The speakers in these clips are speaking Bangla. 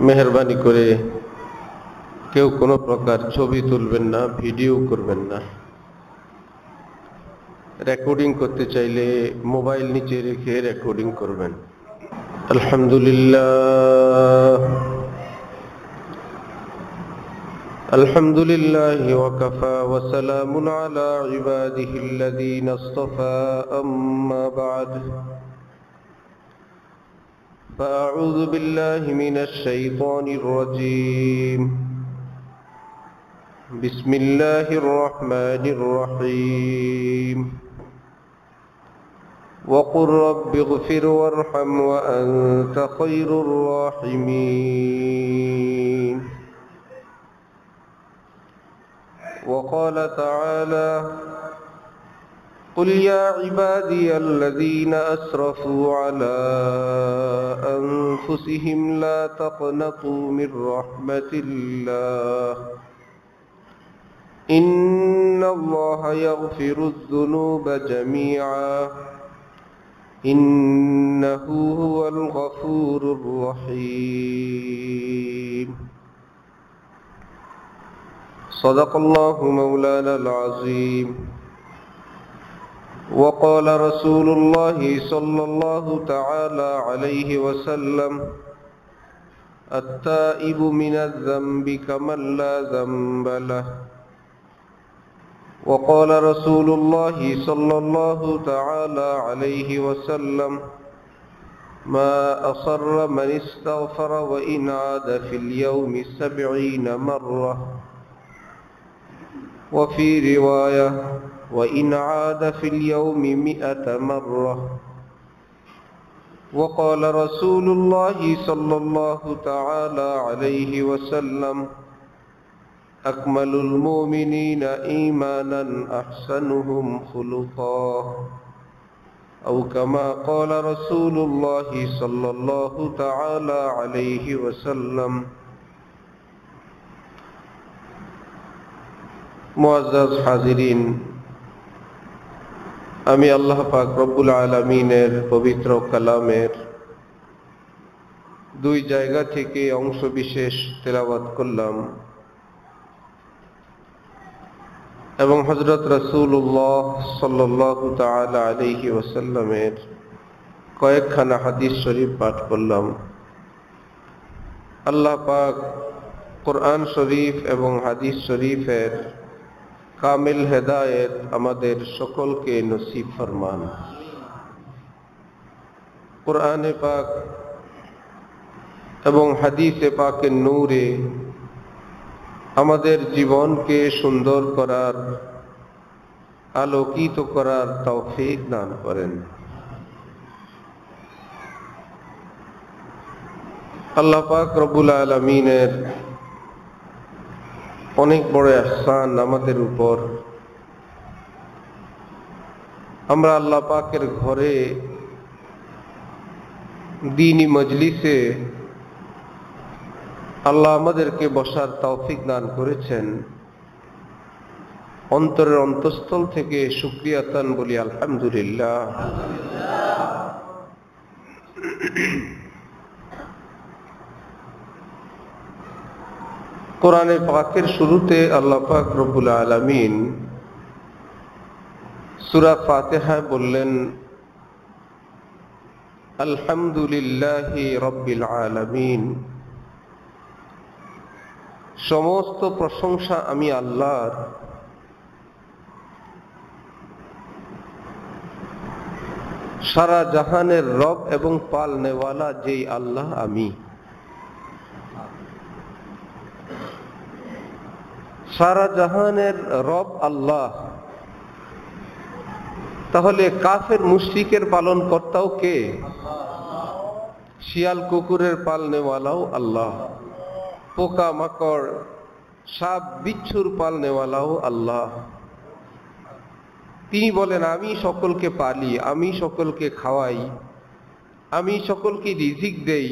মেহেরবানি করে কেউ কোনো প্রকার ছবি তুলবেন না, ভিডিও করবেন না। রেকর্ডিং করতে চাইলে মোবাইল নিচে রেখে রেকর্ডিং করবেন। আলহামদুলিল্লাহ আলহামদুলিল্লাহি ওয়া কাফা ওয়া সালামুন আলা ইবাদিহিল্লাযীনা ইসতাফা, আম্মা বা'দ। فأعوذ بالله من الشيطان الرجيم. بسم الله الرحمن الرحيم. وقل رب اغفر وارحم وأنت خير الراحمين. وقال تعالى: قل يا عبادي الذين أسرفوا على أنفسهم لا تقنطوا من رحمة الله إن الله يغفر الذنوب جميعا إنه هو الغفور الرحيم. صدق الله مولانا العظيم. وقال رسول الله صلى الله تعالى عليه وسلم: التائب من الذنب كمن لا ذنب له. وقال رسول الله صلى الله تعالى عليه وسلم: ما أصر من استغفر وإن عاد في اليوم 70 مرة. وفي رواية: وإن عاد في اليوم 100 مرة. وقال رسول الله صلى الله تعالى عليه وسلم: أكمل المؤمنين إيمانا أحسنهم خلقا، أو كما قال رسول الله صلى الله تعالى عليه وسلم. মুআজ্জাজ হাজিরিন, আমি আল্লাহ পাক রব্বুল আলামিনের পবিত্র কালামের দুই জায়গা থেকে অংশ বিশেষ তেলাওয়াত করলাম এবং হযরত রাসূলুল্লাহ সাল্লাল্লাহু তাআলা আলাইহি ওয়াসাল্লামের কয়েকখানা হাদিস শরীফ পাঠ করলাম। আল্লাহ পাক কোরআন শরীফ এবং হাদিস শরীফের কামিল হেদায়েত আমাদের সকলকে নসিব ফরমান। কোরআনে পাক এবং হাদিসে পাকের নূরে আমাদের জীবনকে সুন্দর করার, আলোকিত করার তৌফিক দান করেন। আল্লাহ পাক রব্বুল আলামিনের অনেক বড় ইহসান আমাদের উপর। আমরা আল্লাহ পাকের ঘরে দ্বীনি মজলিসে আল্লাহ আমাদেরকে বসার তৌফিক দান করেছেন। অন্তরের অন্তঃস্থল থেকে শুকরিয়া তান বলি আলহামদুলিল্লাহ। কোরআনে পাকের শুরুতে আল্লাহ পাক রব্বুল আলামিন সূরা ফাতিহায় বললেন, আলহামদুলিল্লাহি রাব্বিল আলামিন। সমস্ত প্রশংসা আমি আল্লাহর, সারা জাহানের রব এবং পালনেওয়ালা যেই আল্লাহ আমি। সারা জাহানের রব আল্লাহ, তাহলে কাফের মুশরিকের পালন কর্তাও কে? শিয়াল কুকুরের পালনেওয়ালাও আল্লাহ, পোকা মাকড় সাপ বিচ্ছুর পালনেওয়ালাও আল্লাহ। তিনি বলেন, আমি সকলকে পালি, আমি সকলকে খাওয়াই, আমি সকলকে রিজিক দেই।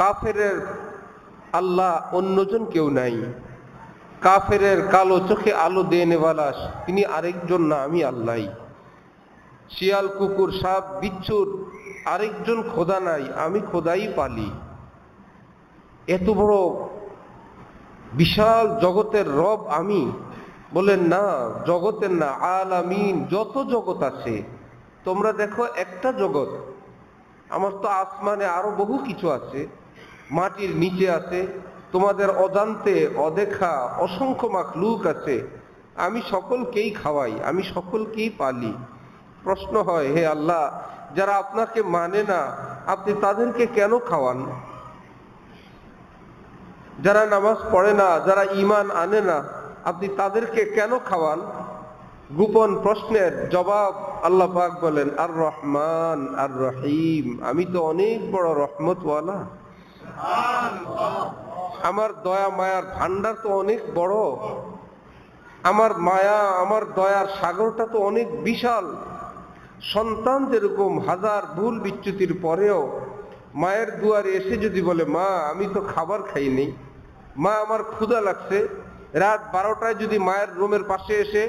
কাফেরের আল্লাহ অন্যজন কেউ নাই। কাফেরের কালো চোখে আলো দেনেওয়ালা তিনি আরেকজন না, আমি আল্লাহ। শিয়াল কুকুর সাপ বিচ্ছুর আরেকজন খোদা নাই, আমি খোদাই পালি। এত বড় বিশাল জগতের রব আমি? বলেন না, জগতের না, আলামিন, যত জগৎ আছে। তোমরা দেখো একটা জগৎ, আমার তো আসমানে আরো বহু কিছু আছে, মাটির নিচে আছে, তোমাদের অজান্তে অদেখা অসংখ্য মাখলুক আছে। আমি সকলকেই খাওয়াই, আমি সকলকেই পালি। প্রশ্ন হয়, হে আল্লাহ, যারা আপনাকে মানে না আপনি তাদেরকে কেন খাওয়ান? যারা নামাজ পড়ে না, যারা ঈমান আনে না, আপনি তাদেরকে কেন খাওয়ান? গোপন প্রশ্নের জবাব আল্লাহ পাক বলেন, আর রহমান আর রহিম, আমি তো অনেক বড় রহমতওয়ালা। আমার দয়া মায়ার ভান্ডার তো অনেক বড়, আমার মায়া আমার দয়ার সাগরটা তো অনেক বিশাল। সন্তান যেরকম হাজার ভুল বিচ্যুতির পরেও মায়ের দুয়ারে এসে যদি বলে, মা আমি তো খাবার খাইনি, মা আমার ক্ষুধা লাগছে, রাত 12টায় যদি মায়ের রুমের পাশে এসে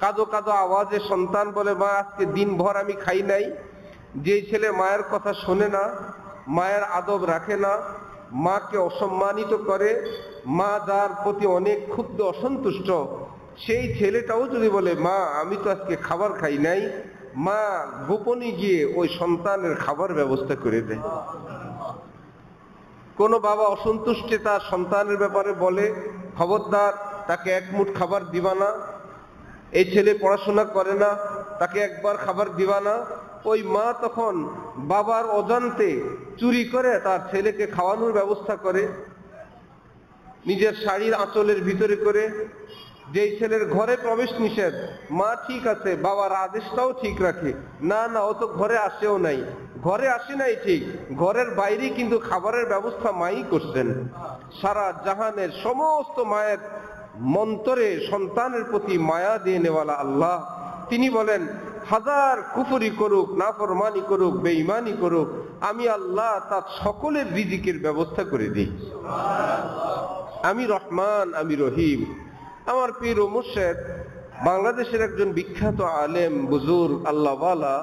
কাঁদো কাঁদো আওয়াজে সন্তান বলে, মা আজকে দিনভর আমি খাই নাই। যে ছেলে মায়ের কথা শোনে না, মায়ের আদব রাখে না, মাকে অসম্মানিত করে, মা যার প্রতি অনেক ক্ষুব্ধ অসন্তুষ্ট, সেই ছেলেটাও যদি বলে, মা আমি তো আজকে খাবার খাই নাই, মা গোপনে গিয়ে ওই সন্তানের খাবার ব্যবস্থা করে দেয়। কোন বাবা অসন্তুষ্টে তার সন্তানের ব্যাপারে বলে, খবরদার তাকে এক মুঠ খাবার দিবা না, এই ছেলে পড়াশোনা করে না, তাকে একবার খাবার দিবা না। ওই মা তখন বাবার অজান্তে চুরি করে তার ছেলেকে খাওয়ানোর ব্যবস্থা করে, নিজের শাড়ির আঁচলের ভিতরে করে। যেই ছেলের ঘরে প্রবেশ নিষেধ, মা ঠিক আছে বাবার আদেশটাও ঠিক রাখে, না না ও তো ঘরে আসেও নাই, ঘরে আসে নাই ঠিক, ঘরের বাইরে কিন্তু খাবারের ব্যবস্থা মাই করছেন। সারা জাহানের সমস্ত মায়ের মন্তরে সন্তানের প্রতি মায়া দিয়ে নেওয়ালা আল্লাহ, তিনি বলেন, হাজার কুফরি করুক, নাফরমানি করুক, বেঈমানি করুক, আমি আল্লাহ তার সকলের রিজিকের ব্যবস্থা করে দিই। আমি রহমান, আমি রহিম। আমার পীর ও মুর্শিদ, বাংলাদেশের একজন বিখ্যাত আলেম বুজুর্গ আল্লাহওয়ালা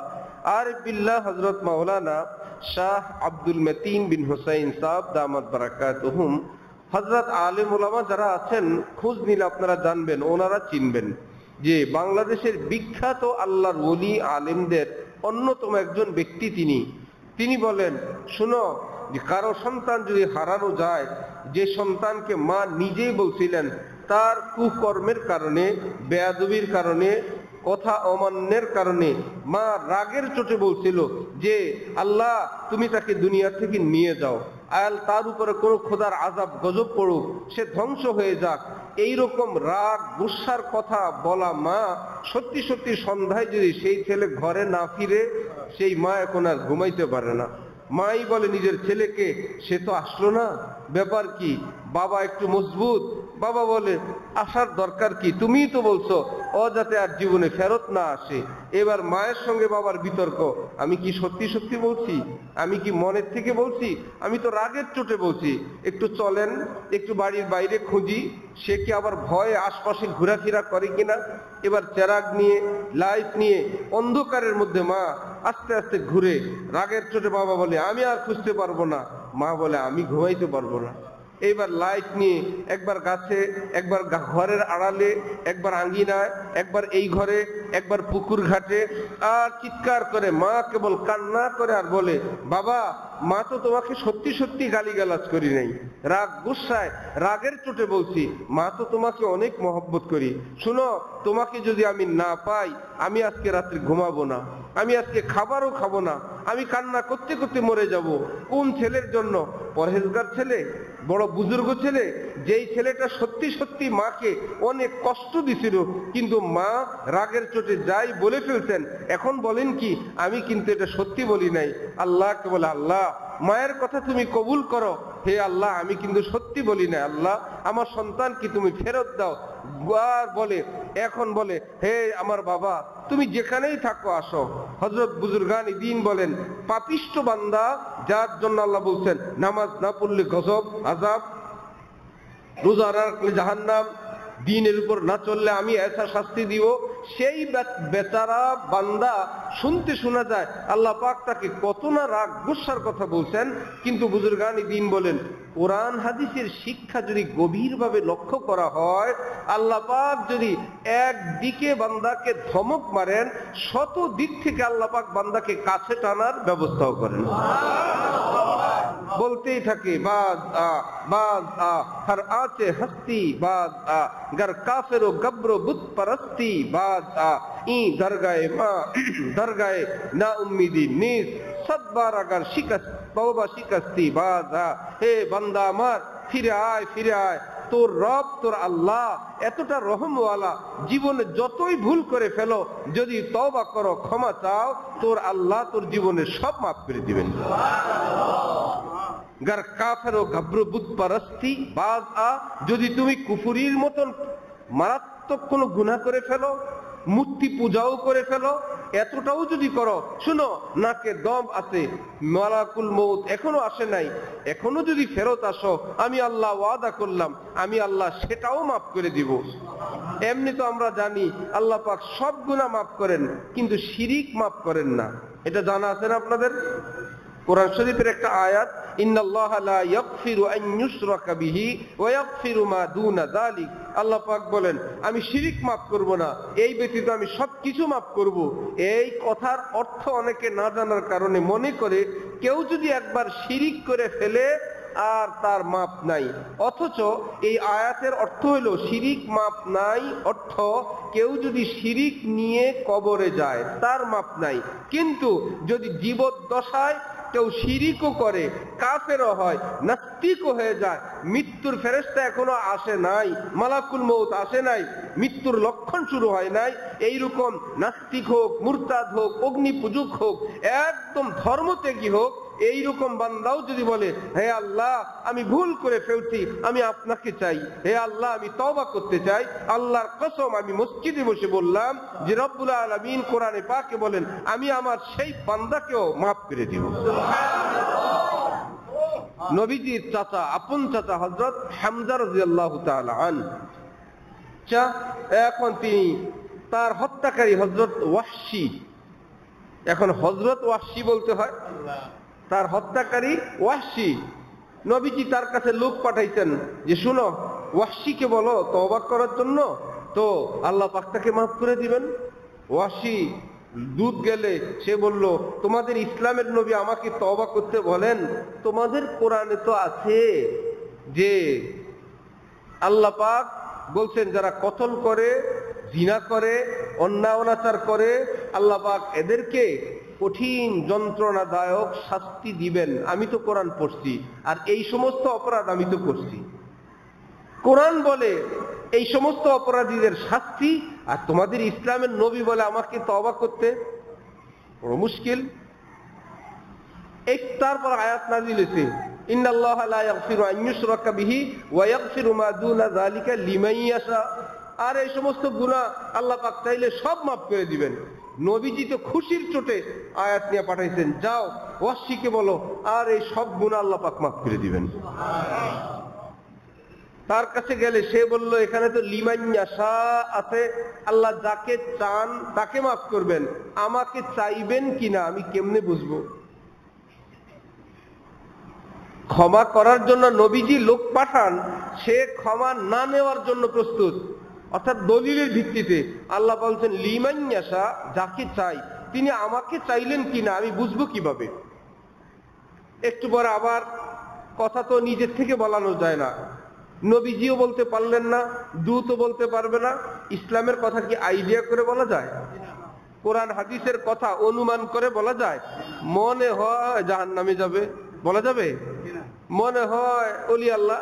আরিফ বিল্লাহ হযরত মাওলানা শাহ আব্দুল মতিন বিন হুসাইন সাহেব দামাত বারাকাতুহুম, হযরত আলেম ওলামা যারা আছেন খোঁজ নিলে আপনারা জানবেন, ওনারা চিনবেন যে বাংলাদেশের বিখ্যাত আল্লাহর ওলি আলেমদের অন্যতম একজন ব্যক্তি তিনি বলেন, শুনো, যে কারো সন্তান যদি হারানো যায়, যে সন্তানকে মা নিজেই বলছিলেন তার কুকর্মের কারণে, বেয়াদবির কারণে, কথা অমান্যের কারণে মা রাগের চোটে বলছিল যে আল্লাহ তুমি তাকে দুনিয়া থেকে নিয়ে যাও, আয়াল তার উপরে কোনো খোদার আযাব গজব পড়ুক, সে ধ্বংস হয়ে যাক, এইরকম রাগ গুসার কথা বলা মা সত্যি সত্যি সন্ধ্যায় যদি সেই ছেলে ঘরে না ফিরে, সেই মা এখন আর ঘুমাইতে পারে না। মাই বলে নিজের ছেলেকে, সে তো আসলো না, ব্যাপার কি? বাবা একটু মজবুত। বাবা বলে, আসার দরকার কি, তুমিই তো বলছো ও যাতে আর জীবনে ফেরত না আসে। এবার মায়ের সঙ্গে বাবার বিতর্ক, আমি কি সত্যি সত্যি বলছি, আমি কি মনের থেকে বলছি, আমি তো রাগের চোটে বলছি, একটু চলেন একটু বাড়ির বাইরে খুঁজি, সে কি আবার ভয়ে আশপাশে ঘোরাফেরা করে কিনা। এবার চেরাগ নিয়ে, লাইট নিয়ে অন্ধকারের মধ্যে মা আস্তে আস্তে ঘুরে, রাগের চোটে বাবা বলে, আমি আর খুঁজতে পারবো না, মা বলে, আমি ঘুমাইতে পারবো না। এইবার লাইট নিয়ে একবার গাছে, একবার ঘরের আড়ালে, একবার আঙ্গিনায়, একবার এই ঘরে, একবার পুকুর ঘাটে, আর চিৎকার করে মা কেবল কান্না করে আর বলে, বাবা মা তো তোমাকে সত্যি সত্যি গালিগালাজ করি নাই, রাগ গুসায় রাগের চোটে বলছি, মা তো তোমাকে অনেক মহব্বত করি, শুনো তোমাকে যদি আমি না পাই, আমি আজকে রাত্রে ঘুমাবো না, আমি আজকে খাবারও খাবো না, আমি কান্না করতে করতে মরে যাব। কোন ছেলের জন্য? পরহেজগার ছেলে, বড় বুজুর্গ ছেলে, যেই ছেলেটা সত্যি সত্যি মাকে অনেক কষ্ট দিছিল, কিন্তু মা রাগের চোটে যাই বলে ফেলছেন, এখন বলেন কি আমি কিন্তু এটা সত্যি বলি নাই। আল্লাহকে বলে, আল্লাহ মায়ের কথা তুমি কবুল করো, হে আল্লাহ আমি কিন্তু সত্যি বলি না, আল্লাহ আমার সন্তান কি তুমি ফেরত দাও। আর বলে, এখন বলে, হে আমার বাবা তুমি যেখানেই থাকো আসো। হযরত বুজুর্গানি দ্বীন বলেন, পাপিষ্ঠ বান্দা যার জন্য আল্লাহ বলছেন নামাজ না পড়লে গজব আযাব, রোজা না রাখলে জাহান্নাম, দিনের উপর না চললে আমি এসা শাস্তি দিব, সেই বেচারা বান্দা শুনতে শোনা যায় আল্লাহ পাক তাকে কত না রাগ গুসার কথা বলছেন। কিন্তু বুজুর্গানি দিন বলেন, কোরআন হাদিসের শিক্ষা যদি গভীরভাবে লক্ষ্য করা হয়, আল্লাহ পাক যদি একদিকে বান্দাকে ধমক মারেন, শত দিক থেকে আল্লাহ পাক বান্দাকে কাছে টানার ব্যবস্থাও করেন। বলতেই থাকে বাদ হর আচে হস্তি বাদ গর কাফের ও গব্র বুত পরস্তি বাদ ই দরগায়ে মা দরগায়ে না উম্মিদি নিস সদবার अगर শিকস্ত তওবা শিকস্তি বাদ। হে বান্দা আমার, ফিরে আয়, ফিরে আয়, তোর রব তোর আল্লাহ এতটা রহমওয়ালা, জীবনে যতই ভুল করে ফেলো যদি তওবা করো, ক্ষমা চাও, তোর আল্লাহ তোর জীবনে সব মাফ করে দিবেন। গর কাফের ও গব্র বুত পরস্তি বাদ যদি তুমি কুফরির মতন মারাত্মক কোনো গুনাহ করে ফেলো, মূর্তি পূজাও করে ফেলো, এতটাও যদি করো, শুনো নাকে দম আছে, মালাকুল মউত এখনো আসে নাই, এখনো যদি ফেরত আসো, আমি আল্লাহ ওয়াদা করলাম আমি আল্লাহ সেটাও মাফ করে দিব। এমনি তো আমরা জানি আল্লাহ পাক সব গুনাহ মাফ করেন, কিন্তু শিরিক মাফ করেন না। এটা জানা আছে না আপনাদের? কোরআন শরীফের একটা আয়াত, ইন্নাল্লাহা লা ইয়াগফিরু আন ইউশরাকা বিহি ওয়া ইয়াগফিরু মা দুনা যালিক। আল্লাহ পাক বলেন আমি শিরিক মাফ করব না, এই ব্যতীত আমি সবকিছু মাফ করব। এই কথার অর্থ অনেকে না জানার কারণে মনে করে কেউ যদি একবার শিরিক করে ফেলে আর তার মাপ নাই। অথচ এই আয়াতের অর্থ হলো শিরিক মাপ নাই, অর্থ কেউ যদি শিরিক নিয়ে কবরে যায় তার মাপ নাই। কিন্তু যদি জীবদ্দশায় কেউ শিরিকও করে, কাফেরও হয়, নাস্তিকও হয়ে যায়, মৃত্যুর ফেরেশতা এখনো আসে নাই, মালাকুল মউত আসে নাই, মৃত্যুর লক্ষণ শুরু হয় নাই, এইরকম নাস্তিক হোক, মুরতাদ হোক, অগ্নি পূজক হোক, একদম ধর্মত্যাগী হোক, এইরকম বান্দাও যদি বলে হে আল্লাহ আমি ভুল করে ফেলছি, আমি আপনাকে চাই, হে আল্লাহ আমি তওবা করতে চাই, আল্লাহর কসম আমি মসজিদে বসে বললাম যে রব্বুল আলামিন কোরআনে পাকে বলেন আমি আমার সেই বান্দাকেও মাফ করে দিব। নবীজির চাচা, আপন চাচা হযরত হামজা রাদিয়াল্লাহু তাআলা আনহু, এখন তিনি তার হত্যাকারী হযরত ওয়াহশী, এখন হযরত ওয়াহশী বলতে হয়, তার হত্যাকারী ওয়াহশী, নবীজি তার কাছে লোক পাঠাইছেন যে শুনো ওয়াহশীকে বলো তওবা করার জন্য, তো আল্লাহ পাক তাকে মাফ করে দিবেন। ওয়াহশী দুধ গেলে সে বলল তোমাদের ইসলামের নবী আমাকে তওবা করতে বলেন, তোমাদের কোরআনে তো আছে যে আল্লাহ পাক বলছেন যারা কতল করে, জিনা করে, অন্যায় অনাচার করে, আল্লাহ পাক এদেরকে কঠিন যন্ত্রণাদায়ক শাস্তি দিবেন। আমি তো কোরআন পড়ছি আর এই সমস্ত অপরাধ আমি তো করছি। কোরআন বলে এই সমস্ত অপরাধীদের শাস্তি, আর তোমাদের ইসলামের নবী বলে আমাকে তওবা করতে, বড় মুশকিল। তারপর আয়াত নাযিল হয়েছে ইন্নাল্লাহা লা ইয়াগফিরু আন ইউশরাকা বিহি ওয়া ইয়াগফিরু মা দুনা যালিকা লিমান ইয়াশা। আর এই সমস্ত গুনাহ আল্লাহ পাক চাইলে সব মাফ করে দিবেন। নবীজি তো খুশির চোটে আয়াত নিয়ে পাঠাইছেন, যাও ওয়াহশীকে বলো আর এই সব গুনাহ আল্লাহ পাক মাফ করে দিবেন। তার কাছে গেলে সে বলল এখানে তো লিমান ইয়াশা আছে, আল্লাহ যাকে চান তাকে মাফ করবেন, আমাকে চাইবেন কিনা আমি কেমনে বুঝবো? ক্ষমা করার জন্য নবীজি লোক পাঠান, সে ক্ষমা না নেওয়ার জন্য প্রস্তুত, অর্থাৎ দলিলের ভিত্তিতে। আল্লাহ বলছেন লিমান ইয়াশা, যাকে চাই, তিনি আমাকে চাইলেন কিনা আমি বুঝবো কিভাবে? একটু পরে আবার কথা তো নিজের থেকে বলানো যায় না, নবীজিও বলতে পারলেন না, দূতও বলতে পারবে না। ইসলামের কথা কি আইডিয়া করে বলা যায়? কোরআন হাদিসের কথা অনুমান করে বলা যায়? মনে হয় জাহান্নামে যাবে, বলা যাবে? মনে হয় ওলি আল্লাহ,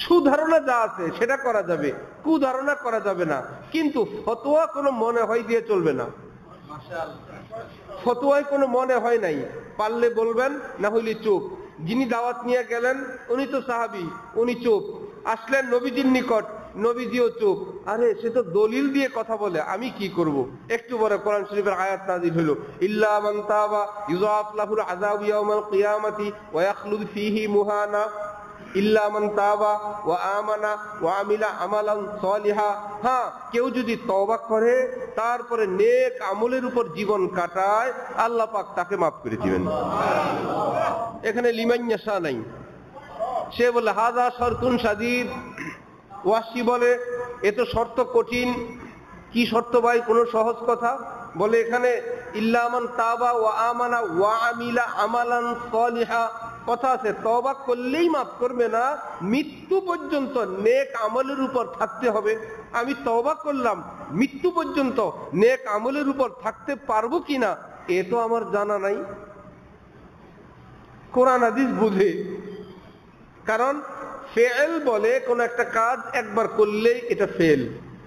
সুধারণা যা আছে সেটা করা যাবে, কুধারণা করা যাবে না। কিন্তু ফতোয়া কোনো মনে হয় দিয়ে চলবে না। ফতোয়ায় কোনো মনে হয় নাই, পারলে বলবেন, না হইলে চুপ। যিনি দাওয়াত নিয়ে গেলেন উনি তো সাহাবী, উনি চুপ। আসলেন নবীজির নিকট, নবীজিও চুপ। আরে সে তো দলিল দিয়ে কথা বলে, আমি কি করব? একটু পরে কোরআন শরীফের আয়াত নাযিল হলো ইল্লা মান তাবা ইউযাফ লাহুল আযাবু ইয়াওমাল কিয়ামাতি ওয়া ইয়াখলুদ ফীহি মুহানা। ইল্লা মান তাবা ওয়া আমানা ওয়া আমিলা আমালান সালিহা। হ্যাঁ, কেউ যদি তওবা করে তারপরে নেক আমলের উপর জীবন কাটায়, আল্লাহ পাক তাকে মাফ করে দিবেন। এখানে লিমান ইয়াশা নাই। সে বলে হাযা শর্তুন শাদীদ, ওয়াসি বলে এ তো শর্ত কঠিন। কি শর্ত ভাই? কোনো সহজ কথা? বলে এখানে ইল্লা মান তাবা ওয়া আমানা ওয়া আমিলা আমালান সালিহা কথা আছে, তওবা করলেই মাফ করবে না, মৃত্যু পর্যন্ত নেক আমলের উপর থাকতে হবে। আমি তওবা করলাম, মৃত্যু পর্যন্ত নেক আমলের উপর থাকতে পারবো কিনা এ তো আমার জানা নাই। কোরআন হাদিস বুঝে, কারণ ফেল বলে কোন একটা কাজ একবার করলেই এটা ফেল,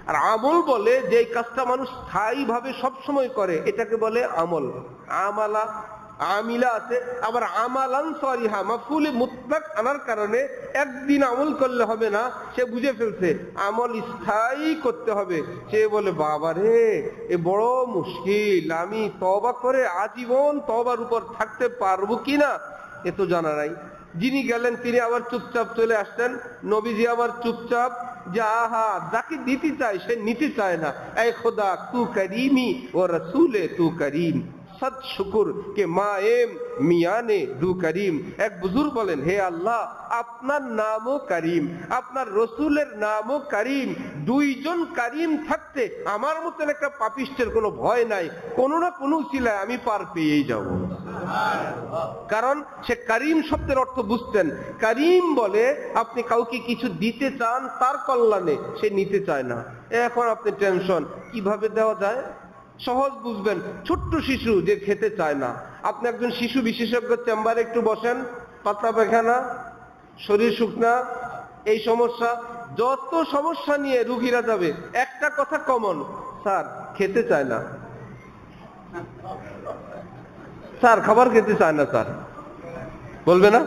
আর আমল বলে যে কাজটা মানুষ স্থায়ীভাবে সবসময় করে এটাকে বলে আমল। আমালা আমিলা আছে, আবার আমালান সালিহা মাফউলে মুতলাক আনার কারণে একদিন আমল করলে হবে না, সে বুঝে ফেলছে আমল স্থায়ী করতে হবে। সে বলে বাবা রে, এ বড় মুশকিল, আমি তওবা করে আজীবন তওবার উপর থাকতে পারবো কিনা এ তো জানা নাই। যিনি গেলেন তিনি আবার চুপচাপ চলে আসতেন। নবীজি আবার চুপচাপ, যে আহা, যাকে দিতে চায় সে নিতে চায় না। এ খোদা তু করিমি ও রসুলে তু করিম, সদ শুকুর কে মায়েম মিয়ানে দু করিম। এক বুজুর্গ বলেন, হে আল্লাহ, আপনার নামও করিম, আপনার রসুলের নামও করিম, দুইজন করিম থাকতে আমার মতন একটা পাপিষ্টের কোনো ভয় নাই, কোনো না কোনো উসিলায় আমি পার পেয়েই যাব। কারণ সে করিম শব্দের অর্থ বুঝতেন। করিম বলে আপনি কাউকে কিছু দিতে চান তার কল্যাণে, সে নিতে চায় না। এখন আপনি টেনশন, কিভাবে দেওয়া যায়? সহজ বুঝবেন, ছোট্ট শিশু যে খেতে চায় না, আপনি একজন শিশু বিশেষজ্ঞ চেম্বারে একটু বসেন, পাতলা পায়খানা, শরীর শুকনা, এই সমস্যা, যত সমস্যা নিয়ে রুগীরা যাবে, একটা কথা কমন, স্যার খেতে চায় না, স্যার খাবার খেতে চায় না, স্যার বলবে না?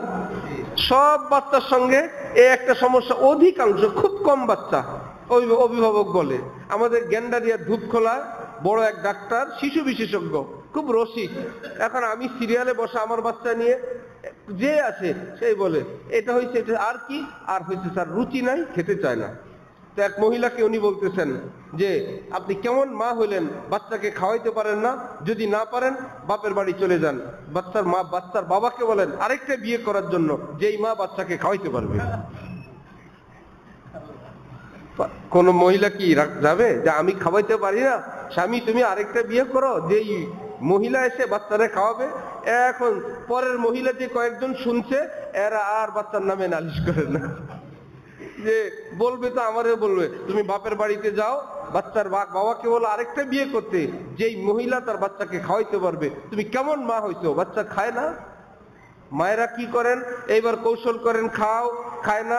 সব বাচ্চার সঙ্গে এই একটা সমস্যা, অধিকাংশ, খুব কম বাচ্চা অভিভাবক বলে। আমাদের গ্যান্ডারিয়া ধূপখোলায় বড় এক ডাক্তার, শিশু বিশেষজ্ঞ, খুব রসিক। এখন আমি সিরিয়ালে বসা আমার বাচ্চা নিয়ে, যে আছে সেই বলে এটা হয়েছে, এটা আর কি, আর হয়েছে স্যার রুচি নাই, খেতে চায় না। তো এক মহিলাকে উনি বলতেছেন যে আপনি কেমন মা হইলেন, বাচ্চাকে খাওয়াইতে পারেন না, যদি না পারেন বাপের বাড়ি চলে যান। বাচ্চার বাবাকে বলেন আরেকটা বিয়ে করার জন্য, যেই মা বাচ্চাকে খাওয়াইতে পারবে। কোন মহিলা কি যাবে যে আমি খাওয়াইতে পারি না, স্বামী তুমি আরেকটা বিয়ে করো, যেই মহিলা এসে বাচ্চারা খাওয়াবে? এখন পরের মহিলা যে কয়েকজন শুনছে, এরা আর বাচ্চার নামে নালিশ করে না, যে বলবে তো আমারে বলবে তুমি বাপের বাড়িতে যাও, বাচ্চার বাবাকে বলো আরেকটা বিয়ে করতে, যেই মহিলা তার বাচ্চাকে খাওয়াইতে পারবে। তুমি কেমন মা হইছো? বাচ্চা খায় না। মায়েরা কি করেন, এইবার কৌশল করেন, খাও, খায় না,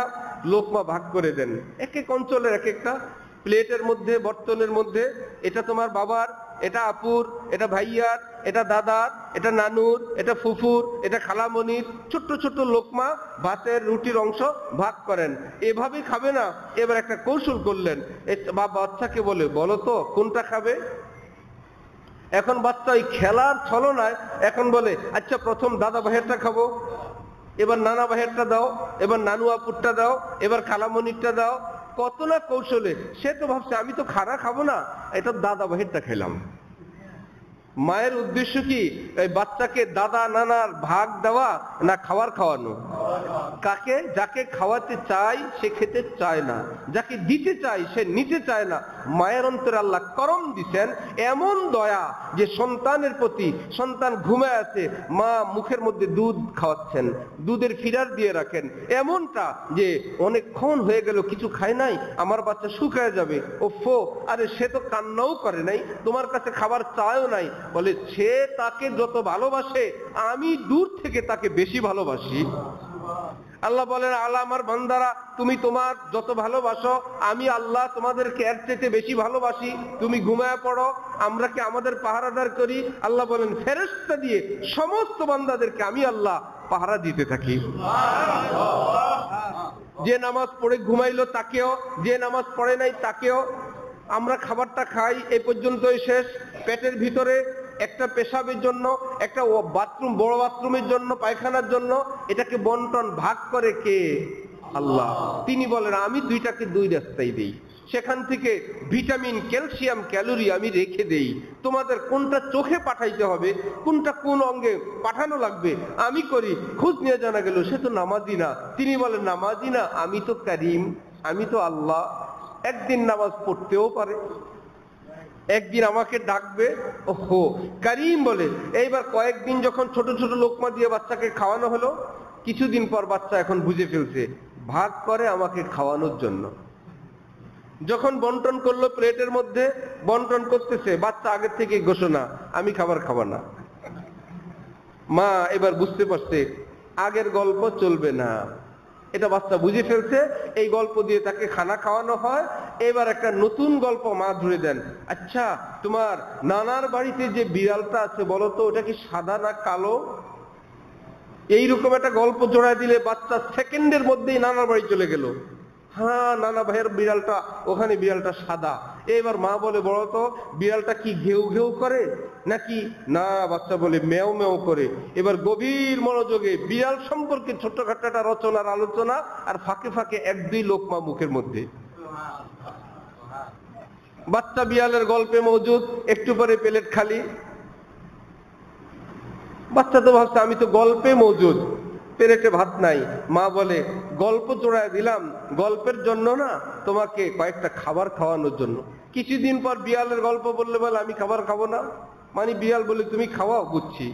লোকমা ভাগ করে দেন। এক এক অঞ্চলের এক একটা প্লেটের মধ্যে, বর্তনের মধ্যে, এটা তোমার বাবার, এটা আপুর, এটা ভাইয়ার, এটা দাদার, এটা নানুর, এটা ফুফুর, এটা খালামণির, ছোট্ট ছোট্ট লোকমা ভাতের রুটির অংশ ভাগ করেন। এভাবে খাবে না। এবার একটা কৌশল করলেন, বাচ্চাকে বলে বলো তো কোনটা খাবে। এখন বাচ্চা ওই খেলার ছলনায় এখন বলে আচ্ছা প্রথম দাদা ভাইয়েরটা খাবো, এবার নানা ভাইয়েরটা দাও, এবার নানু আপুরটা দাও, এবার খালামণিরটা দাও। কত না কৌশলে সে তো ভাবছে আমি তো খানা খাবো না, এটা দাদা ভাইয়েরটা খেলাম। মায়ের উদ্দেশ্য কি? এই বাচ্চাকে দাদা নানার ভাগ দেওয়া না খাবার খাওয়ানো? কাকে? যাকে খাওয়াতে চাই সে খেতে চায় না, যাকে দিতে চাই সে নিতে চায় না। মায়ের অন্তরে আল্লাহ করম দিচ্ছেন এমন দয়া যে সন্তানের প্রতি, সন্তান ঘুমায় আছে, মা মুখের মধ্যে দুধ খাওয়াচ্ছেন, দুধের ফিডার দিয়ে রাখেন, এমনটা যে অনেকক্ষণ হয়ে গেল কিছু খায় নাই, আমার বাচ্চা শুকায় যাবে, ওফো, আরে সে তো কান্নাও করে নাই, তোমার কাছে খাবার চায়ও নাই। বলে সে তাকে যত ভালোবাসে আমি দূর থেকে তাকে বেশি ভালোবাসি। আল্লাহ বলেন আল্লাহ আমার বান্দারা, তুমি তোমার যত ভালোবাসো আমি আল্লাহ তোমাদেরকে এর চেয়ে বেশি ভালোবাসি। তুমি ঘুমায় পড়ো, আমরা কি আমাদের পাহারাদার করি? আল্লাহ বলেন ফেরেশতা দিয়ে সমস্ত বান্দাদেরকে আমি আল্লাহ পাহারা দিতে থাকি। যে নামাজ পড়ে ঘুমাইলো তাকেও, যে নামাজ পড়ে নাই তাকেও। আমরা খাবারটা খাই এই পর্যন্তই শেষ, পেটের ভিতরে একটা পেশাবের জন্য, একটা বাথরুম, বড় বাথরুমের জন্য, পায়খানার জন্য, এটাকে বন্টন ভাগ করে কে? আল্লাহ। তিনি বলেন আমি দুইটাকে দুই রাস্তায় দেই, সেখান থেকে ভিটামিন, ক্যালসিয়াম, ক্যালোরি আমি রেখে দেই। তোমাদের কোনটা চোখে পাঠাইতে হবে, কোনটা কোন অঙ্গে পাঠানো লাগবে আমি করি। খোঁজ নিয়ে জানা গেল সে তো নামাজি না। তিনি বলেন নামাজি না, আমি তো করিম, আমি তো আল্লাহ। একদিন নামাজ পড়তেও পারে, একদিন আমাকে ডাকবে, ওহো করিম বলে। এইবার কয়েকদিন যখন ছোট ছোট লোকমা দিয়ে বাচ্চাকে খাওয়ানো হলো, কিছুদিন পর বাচ্চা এখন বুঝে ফেলছে ভাগ করে আমাকে খাওয়ানোর জন্য। যখন বন্টন করলো প্লেটের মধ্যে, বন্টন করতেছে, বাচ্চা আগের থেকে ঘোষণা আমি খাবার খাবো না। মা এবার বুঝতে পারছে আগের গল্প চলবে না, এটা বাচ্চা বুঝে ফেলছে। এই গল্প দিয়ে তাকে খানা খাওয়ানো হয়। এবার একটা নতুন গল্প মা ধরে দেন, আচ্ছা তোমার নানার বাড়িতে যে বিড়ালটা আছে বলো তো ওটা কি সাদা না কালো? এইরকম একটা গল্প জোড়ায় দিলে বাচ্চা সেকেন্ডের মধ্যেই নানার বাড়ি চলে গেল। হ্যাঁ নানা ভাইয়ের বিড়ালটা ওখানে, বিড়ালটা সাদা। এবার মা বলে বলো তো বিড়ালটা কি ঘেউ ঘেউ করে নাকি? না, বাচ্চা বলে মেও মেও করে। এবার গভীর মনোযোগে বিড়াল সম্পর্কে ছোট্টখাট্ট একটা রচনার আলোচনা, আর ফাঁকে ফাঁকে এক দুই লোকমা মুখের মধ্যে। বাচ্চা বিড়ালের গল্পে মজুদ, একটু পরে প্লেট খালি। বাচ্চা তো ভাবছে আমি তো গল্পে মজুদ, পেরেটে ভাত নাই। মা বলে গল্প জোড়ায় দিলাম গল্পের জন্য না, তোমাকে কয়েকটা খাবার খাওয়ানোর জন্য। কিছুদিন পর বিড়ালের গল্প বললে বলে আমি খাবার খাবো না, মানে বিড়াল বলে তুমি খাওয়াও, বুঝছি।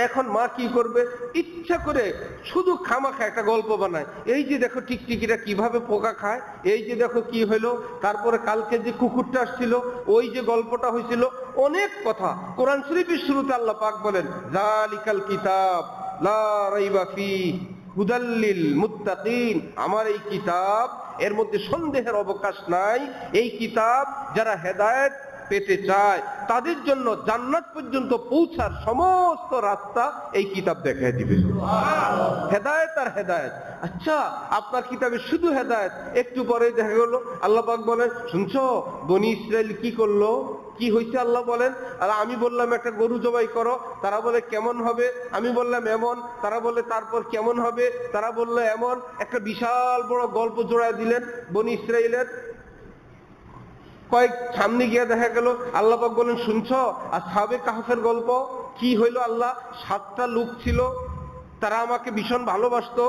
এখন মা কি করবে, ইচ্ছা করে শুধু খামাখা একটা গল্প বানায়। এই যে দেখো টিকটিকিরা কিভাবে পোকা খায়, এই যে দেখো কি হইলো, তারপরে কালকে যে কুকুরটা আসছিল, ওই যে গল্পটা হয়েছিল, অনেক কথা। কোরআন শরীফের শুরুতে আল্লাহ পাক বলেন যালিকাল কিতাব লা রাইবা ফীহি হুদাল লিল মুত্তাকিন, আমার এই কিতাব, এর মধ্যে সন্দেহের অবকাশ নাই। এই কিতাব যারা হেদায়েত পেতে চায় তাদের জন্য জান্নাত পর্যন্ত পৌঁছার সমস্ত রাস্তা এই কিতাব দেখায় দিবে। হেদায়েত আর হেদায়েত। আচ্ছা আপনার কিতাবে শুধু হেদায়েত, একটু পরে দেখা গেল আল্লাহ পাক বলেন শুনছো বনি ইসরাইল কি করলো, কি হয়েছে আল্লাহ বলেন। আর আমি বললাম একটা গরু জবাই করো, তারা বলে কেমন হবে, আমি বললাম এমন, তারা বলে তারপর কেমন হবে, তারা বললো এমন। একটা বিশাল বড় গল্প জোড়ায় দিলেন বনি ইসরাইলের। কয়েক সামনে গিয়ে দেখা গেল আল্লাহ পাক বলেন শুনছো আসহাবে কাহফের গল্প কি হইলো। আল্লাহ 7টা লোক ছিল, তারা আমাকে ভীষণ ভালোবাসতো,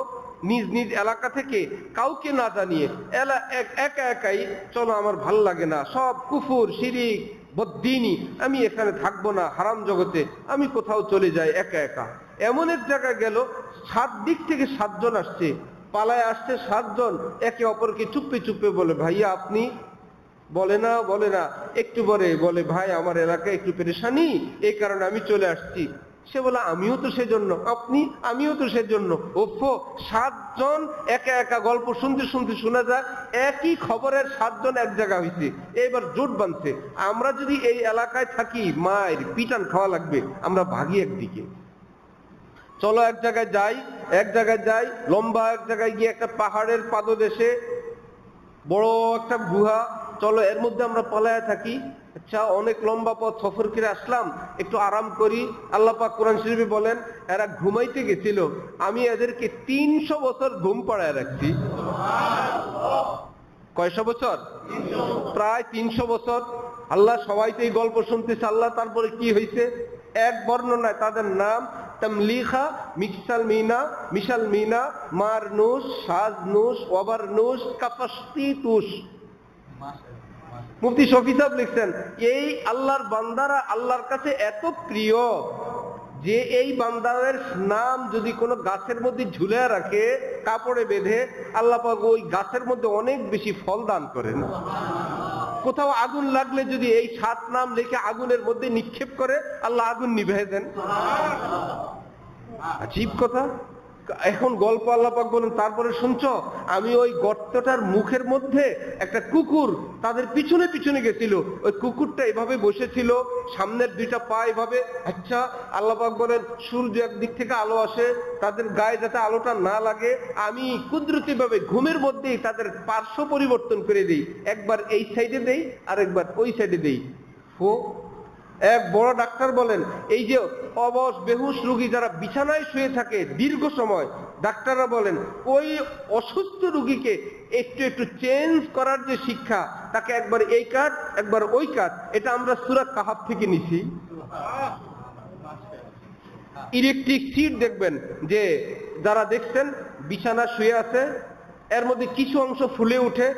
নিজ নিজ এলাকা থেকে কাউকে না জানিয়ে একা একাই, চলো আমার ভাল লাগে না, সব কুফুর শিরিক বদ্দিনী, আমি এখানে থাকবো না, হারাম জগতে আমি কোথাও চলে যাই একা একা। এমন এক জায়গায় গেল 7 দিক থেকে 7 জন আসছে, পালায় আসছে 7 জন, একে অপরকে চুপে চুপে বলে ভাইয়া আপনি, বলে না, একটু পরে বলে ভাই আমার এলাকায় একটু পেরেশানি, এই কারণে আমি চলে আসছি। সে বলে আমিও তো সেজন্য, আপনি, আমিও তো সেজন্য। ওফো 7 জন একা একা গল্প শুনতে শুনতে শোনা যায় একই খবরের 7 জন এক জায়গা হয়েছে। এবার জোট বাঁধছে আমরা যদি এই এলাকায় থাকি মায়ের পিটান খাওয়া লাগবে, আমরা ভাগি একদিকে, চলো এক জায়গায় যাই। লম্বা এক জায়গায় গিয়ে একটা পাহাড়ের পাদদেশে বড় একটা গুহা, চলো এর মধ্যে আমরা পালায়া থাকি। আচ্ছা অনেক লম্বা পথ সফর করে আসলাম, একটু আরাম করি। আল্লাহ পাক কোরআন শরীফে বলেন এরা ঘুমাইতে গেছিল, আমি এদেরকে 300 বছর ঘুম পাড়ায় রাখছি। কয়শো বছর? প্রায় 300 বছর। আল্লাহ সবাই তো এই গল্প শুনতেছে। আল্লাহ তারপরে কি হয়েছে এক বর্ণনায় তাদের নাম তামলিখা, মিশাল মিনা, মারনুস, সাজনুস, ওয়াবারনুস, কাফাসতিতুস। মুফতি শফি সাহেব লিখছেন এই আল্লাহর বান্দারা আল্লাহর কাছে এত প্রিয় যে এই বান্দাদের নাম যদি কোনো গাছের মধ্যে ঝুলে রাখে কাপড়ে বেঁধে, আল্লাহ পাক ওই গাছের মধ্যে অনেক বেশি ফল দান করেন। কোথাও আগুন লাগলে যদি এই 7 নাম লিখে আগুনের মধ্যে নিক্ষেপ করে আল্লাহ আগুন নিভিয়ে দেন। আজীব কথা। এখন গল্প আল্লাহ পাক বলেন তারপরে শুনছো আমি ওই গর্তটার মুখের মধ্যে একটা কুকুর তাদের পিছনে পিছনে গেছিল, ওই কুকুরটা এভাবে বসেছিল, সামনের 2টা পা এভাবে। আচ্ছা আল্লাহ পাক বলেন সূর্য একদিক থেকে আলো আসে, তাদের গায়ে যাতে আলোটা না লাগে আমি কুদরতি ভাবে ঘুমের মধ্যেই তাদের পার্শ্ব পরিবর্তন করে দিই, একবার এই সাইডে দেই আর একবার ওই সাইডে দেই। এক বড় ডাক্তার বলেন এই যে অবশ বেহুশ রোগী যারা বিছানায় শুয়ে থাকে দীর্ঘ সময়, ডাক্তাররা বলেন ওই অসুস্থ রোগীকে একটু একটু চেঞ্জ করার যে শিক্ষা, তাকে একবার এই কাজ একবার ওই কাজ, এটা আমরা সূরা কাহাফ থেকে নিছি। ইলেকট্রিক সিট দেখবেন যে যারা দেখছেন বিছানা শুয়ে আছে, এর মধ্যে কিছু অংশ ফুলে উঠে,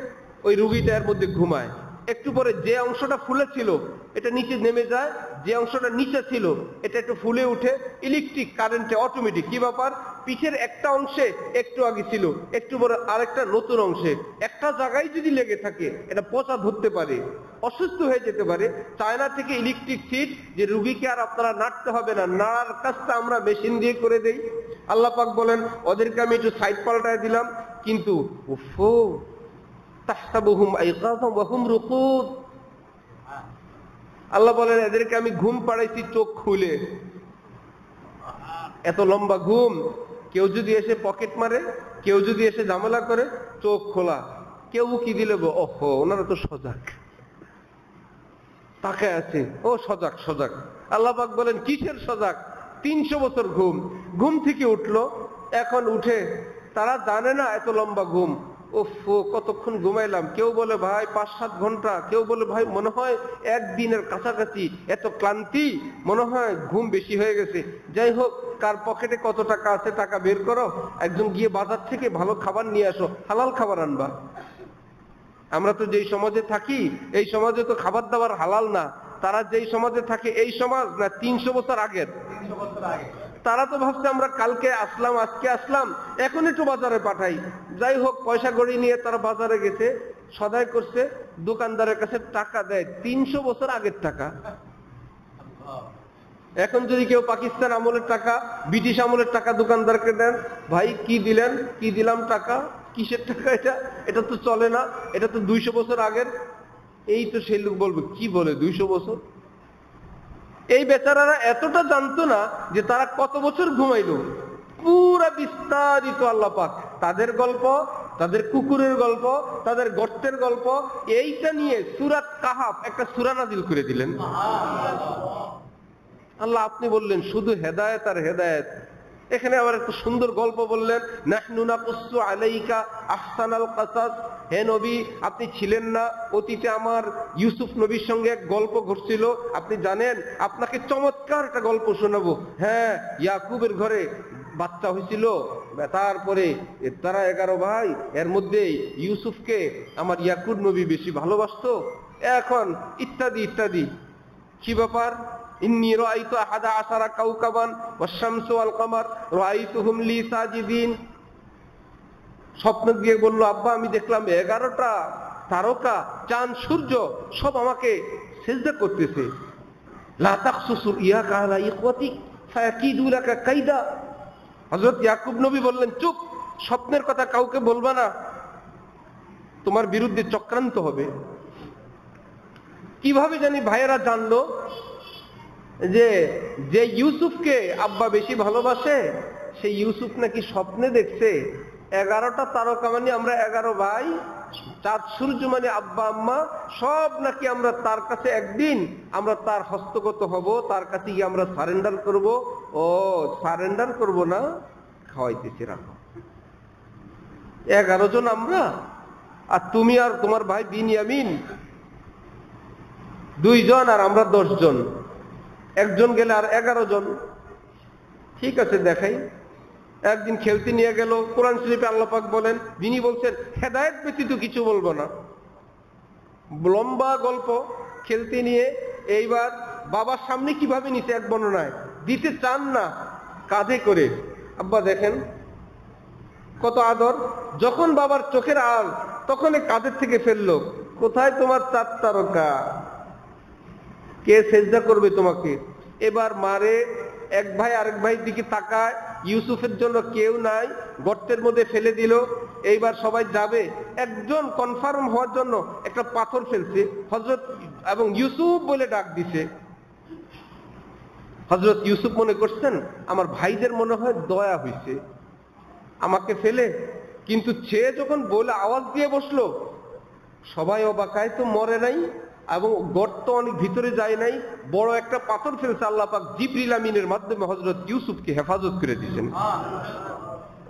ওই রোগীটা এর মধ্যে ঘুমায়। একটু পরে যে অংশটা ফুলে ছিল এটা নিচে নেমে যায়, যে অংশটা নিচে ছিল এটা একটু ফুলে উঠে, ইলেকট্রিক কারেন্টে অটোমেটিক। কি ব্যাপার? পিঠের একটা অংশে একটু আগে ছিল, একটু পরে আরেকটা নতুন অংশে, একটা জায়গায় যদি লেগে থাকে এটা পচা ধরতে পারে, অসুস্থ হয়ে যেতে পারে। চায়না থেকে ইলেকট্রিক সিট, যে রুগীকে আর আপনারা নাড়তে হবে না, নাড়ার কাজটা আমরা মেশিন দিয়ে করে দেই। আল্লাহ পাক বলেন ওদেরকে আমি একটু সাইড পাল্টায় দিলাম, কিন্তু উফো তাহসাবুহুম আইকাযাম ওয়া হুম রুকুদ। আল্লাহ বলেন এদেরকে আমি ঘুম পাড়াইছি চোখ খুলে। এত লম্বা ঘুম, কেউ যদি এসে পকেট মারে, কেউ যদি এসে ঝামেলা করে, চোখ খোলা। কেউ কি দিলে গো, ওহো ওনারা তো সজাগ, তাকায় আছে, ও সজাগ সজাগ। আল্লাহ পাক বলেন কিসের সজাগ? 300 বছর ঘুম। ঘুম থেকে উঠলো, এখন উঠে তারা জানে না এত লম্বা ঘুম। উফ, কতক্ষণ ঘুমাইলাম। কেউ বলে ভাই 5-7 ঘন্টা, কেউ বলে ভাই মনে হয় একদিনের কাছাকাছি, এত ক্লান্তি, মনে হয় ঘুম বেশি হয়ে গেছে। যাই হোক, কার পকেটে কত টাকা আছে টাকা বের করো, একজন গিয়ে বাজার থেকে ভালো খাবার নিয়ে আসো, হালাল খাবার আনবা। আমরা তো যেই সমাজে থাকি এই সমাজে তো খাবার দাবার হালাল না। তারা যেই সমাজে থাকে এই সমাজ না 300 বছর আগের। তারা তো ভাবছে আমরা কালকে আসলাম, আজকে আসলাম, এখন একটু বাজারে পাঠাই। যাই হোক, পয়সা গড়ি নিয়ে তারা বাজারে গেছে, সদাই করছে, দোকানদারের কাছে টাকা দেয় 300 বছর আগের টাকা। এখন যদি কেউ পাকিস্তান আমলের টাকা, ব্রিটিশ আমলের টাকা দোকানদারকে দেন, ভাই কি দিলেন? কি দিলাম টাকা? কিসের টাকা এটা? এটা তো চলে না, এটা তো 200 বছর আগের। এই তো সেই লোক বলবে কি বলে 200 বছর? এই বেচারারা এতটা জানতো না যে তারা কত বছর ঘুমাইলো। পুরা বিস্তারিত আল্লাহ পাক তাদের গল্প, তাদের কুকুরের গল্প, তাদের গর্তের গল্প, এইটা নিয়ে সূরা কাহাফ একটা সূরা নাযিল করে দিলেন। আল্লাহ আপনি বললেন শুধু হেদায়েত আর হেদায়েত। এখানে আবার একটা সুন্দর গল্প বললেন, নাহনু নাকুসু আলাইকা আহসানাল কাসাস। হে নবী, আপনি ছিলেন না অতীতে আমার ইউসুফ নবীর সঙ্গে এক গল্প ঘটছিল, আপনি জানেন? আপনাকে চমৎকার একটা গল্প শোনাবো। হ্যাঁ, ইয়াকুবের ঘরে বাচ্চা হয়েছিল, তারপরে তারা 11 ভাই, এর মধ্যে ইউসুফকে আমার ইয়াকুব নবী বেশি ভালোবাসতো, এখন ইত্যাদি ইত্যাদি। কি ব্যাপার? ইন্নী রাআইতু আহাদা আশারা কাওকাবান ওয়াশ-শামসু ওয়াল কমার রাআইতুহুম লি সাজিদিন। স্বপ্ন দিয়ে বলল, আব্বা আমি দেখলাম 11টা তারকা, চাঁদ, সূর্য সব আমাকে সিজদা করতেছে। লা তাখসুসু ইয়াকা আলা ইখওয়াতিক ফায়াকিদু লাকা কাইদা। হযরত ইয়াকুব নবী বললেন, চুপ, স্বপ্নের কথা কাউকে বলবা না, তোমার বিরুদ্ধে চক্রান্ত হবে। কিভাবে জানি ভাইয়েরা জানলো যে যে ইউসুফকে আব্বা বেশি ভালোবাসে সেই ইউসুফ নাকি স্বপ্নে দেখছে 11টা তারকা মানে আমরা 11 ভাই, চাঁদ সূর্য মানে আব্বা আম্মা, সব নাকি আমরা তার কাছে একদিন আমরা তার হস্তগত হব, তার কাছে গিয়ে আমরা সারেন্ডার করব। ও সারেন্ডার করব না, খাওয়াইতেছি রাখো। 11 জন আমরা, আর তুমি আর তোমার ভাই বিনয়ামিন 2 জন, আর আমরা 10 জন, একজন গেলে আর 11 জন। ঠিক আছে দেখাই। একদিন খেলতে নিয়ে গেল। কোরআন শরীফে আল্লাহ পাক বলেন, যিনি বলছেন হেদায়েত ব্যতীত কিছু বলবো না, লম্বা গল্প। খেলতে নিয়ে এইবার বাবার সামনে কিভাবে নিচে এক বর্ণনায় দিতে চান না, কাঁধে করে। আব্বা দেখেন কত আদর। যখন বাবার চোখের আল, তখন কাঁধের থেকে ফেললো। কোথায় তোমার 4 তারকা? কে সেজদা করবে তোমাকে? এবার মারে, এক ভাই আরেক ভাইয়ের দিকে তাকায়, ইউসুফের জন্য কেউ নাই, গর্তের মধ্যে ফেলে দিল। এইবার সবাই যাবে, একজন কনফার্ম হওয়ার জন্য একটা পাথর ফেলছে, হযরত এবং ইউসুফ বলে ডাক দিছে। হযরত ইউসুফ মনে করছেন আমার ভাইদের মনে হয় দয়া হয়েছে আমাকে ফেলে, কিন্তু সে যখন বলে আওয়াজ দিয়ে বসলো, সবাই অবাকায়, তো মরে নাই এবং গর্ত অনেক ভিতরে যায় নাই, বড় একটা পাথর ফেলছে। আল্লাহ পাক জিবরিল আমিনের মাধ্যমে হযরত ইউসুফকে হেফাজত করে দিয়েছেন।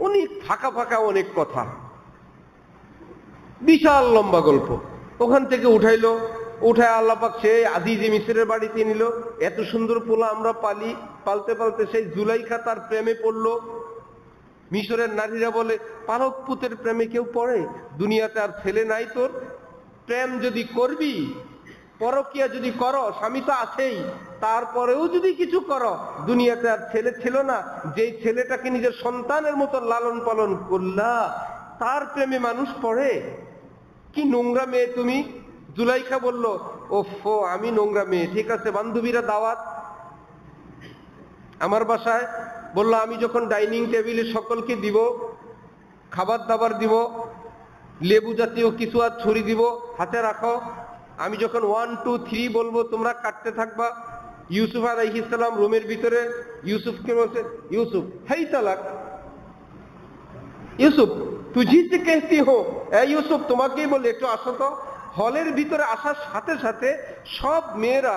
অনেক ফাঁকা ফাঁকা অনেক কথা, বিশাল লম্বা গল্প। ওখান থেকে উঠাইলো, উঠায় আল্লাহ পাক সেই আজিজে মিসরের বাড়িতে নিল। এত সুন্দর পোলা আমরা পালতে পালতে সেই জুলাইখা তার প্রেমে পড়লো। মিশরের নারীরা বলে, পালক পুতের প্রেমে কেউ পড়ে? দুনিয়াতে আর ছেলে নাই তোর? প্রেম যদি করবি, পরকিয়া যদি করো, স্বামী তো আছেই, তারপরেও যদি কিছু করো, দুনিয়াতে আর ছেলে ছিল না? যেই ছেলেটাকে নিজের সন্তানের মতো লালন পালন করলা, তার প্রেমে মানুষ পড়ে? কি নোংরা মেয়ে তুমি। জুলাইখা বলল, ওফো আমি নোংরা মেয়ে, ঠিক আছে বান্ধবীরা দাওয়াত আমার বাসায়। বললো আমি যখন ডাইনিং টেবিলে সকলকে দিব, খাবার দাবার দিব, লেবু জাতীয় কিছু আর ছুরি দিব, হাতে রাখো। আমি যখন 1 2 3 বলবো তোমরা কাটতে থাকবা। ইউসুফ আলাইহিস সালাম রুমের ভিতরে ইউসুফকে বলছে, ইউসুফ হাই তালাক, ইউসুফ তুঝি সে কেহতি হো, ইউসুফ তোমাকেই বলে একটু আসো তো। হলের ভিতরে আসার সাথে সাথে সব মেয়েরা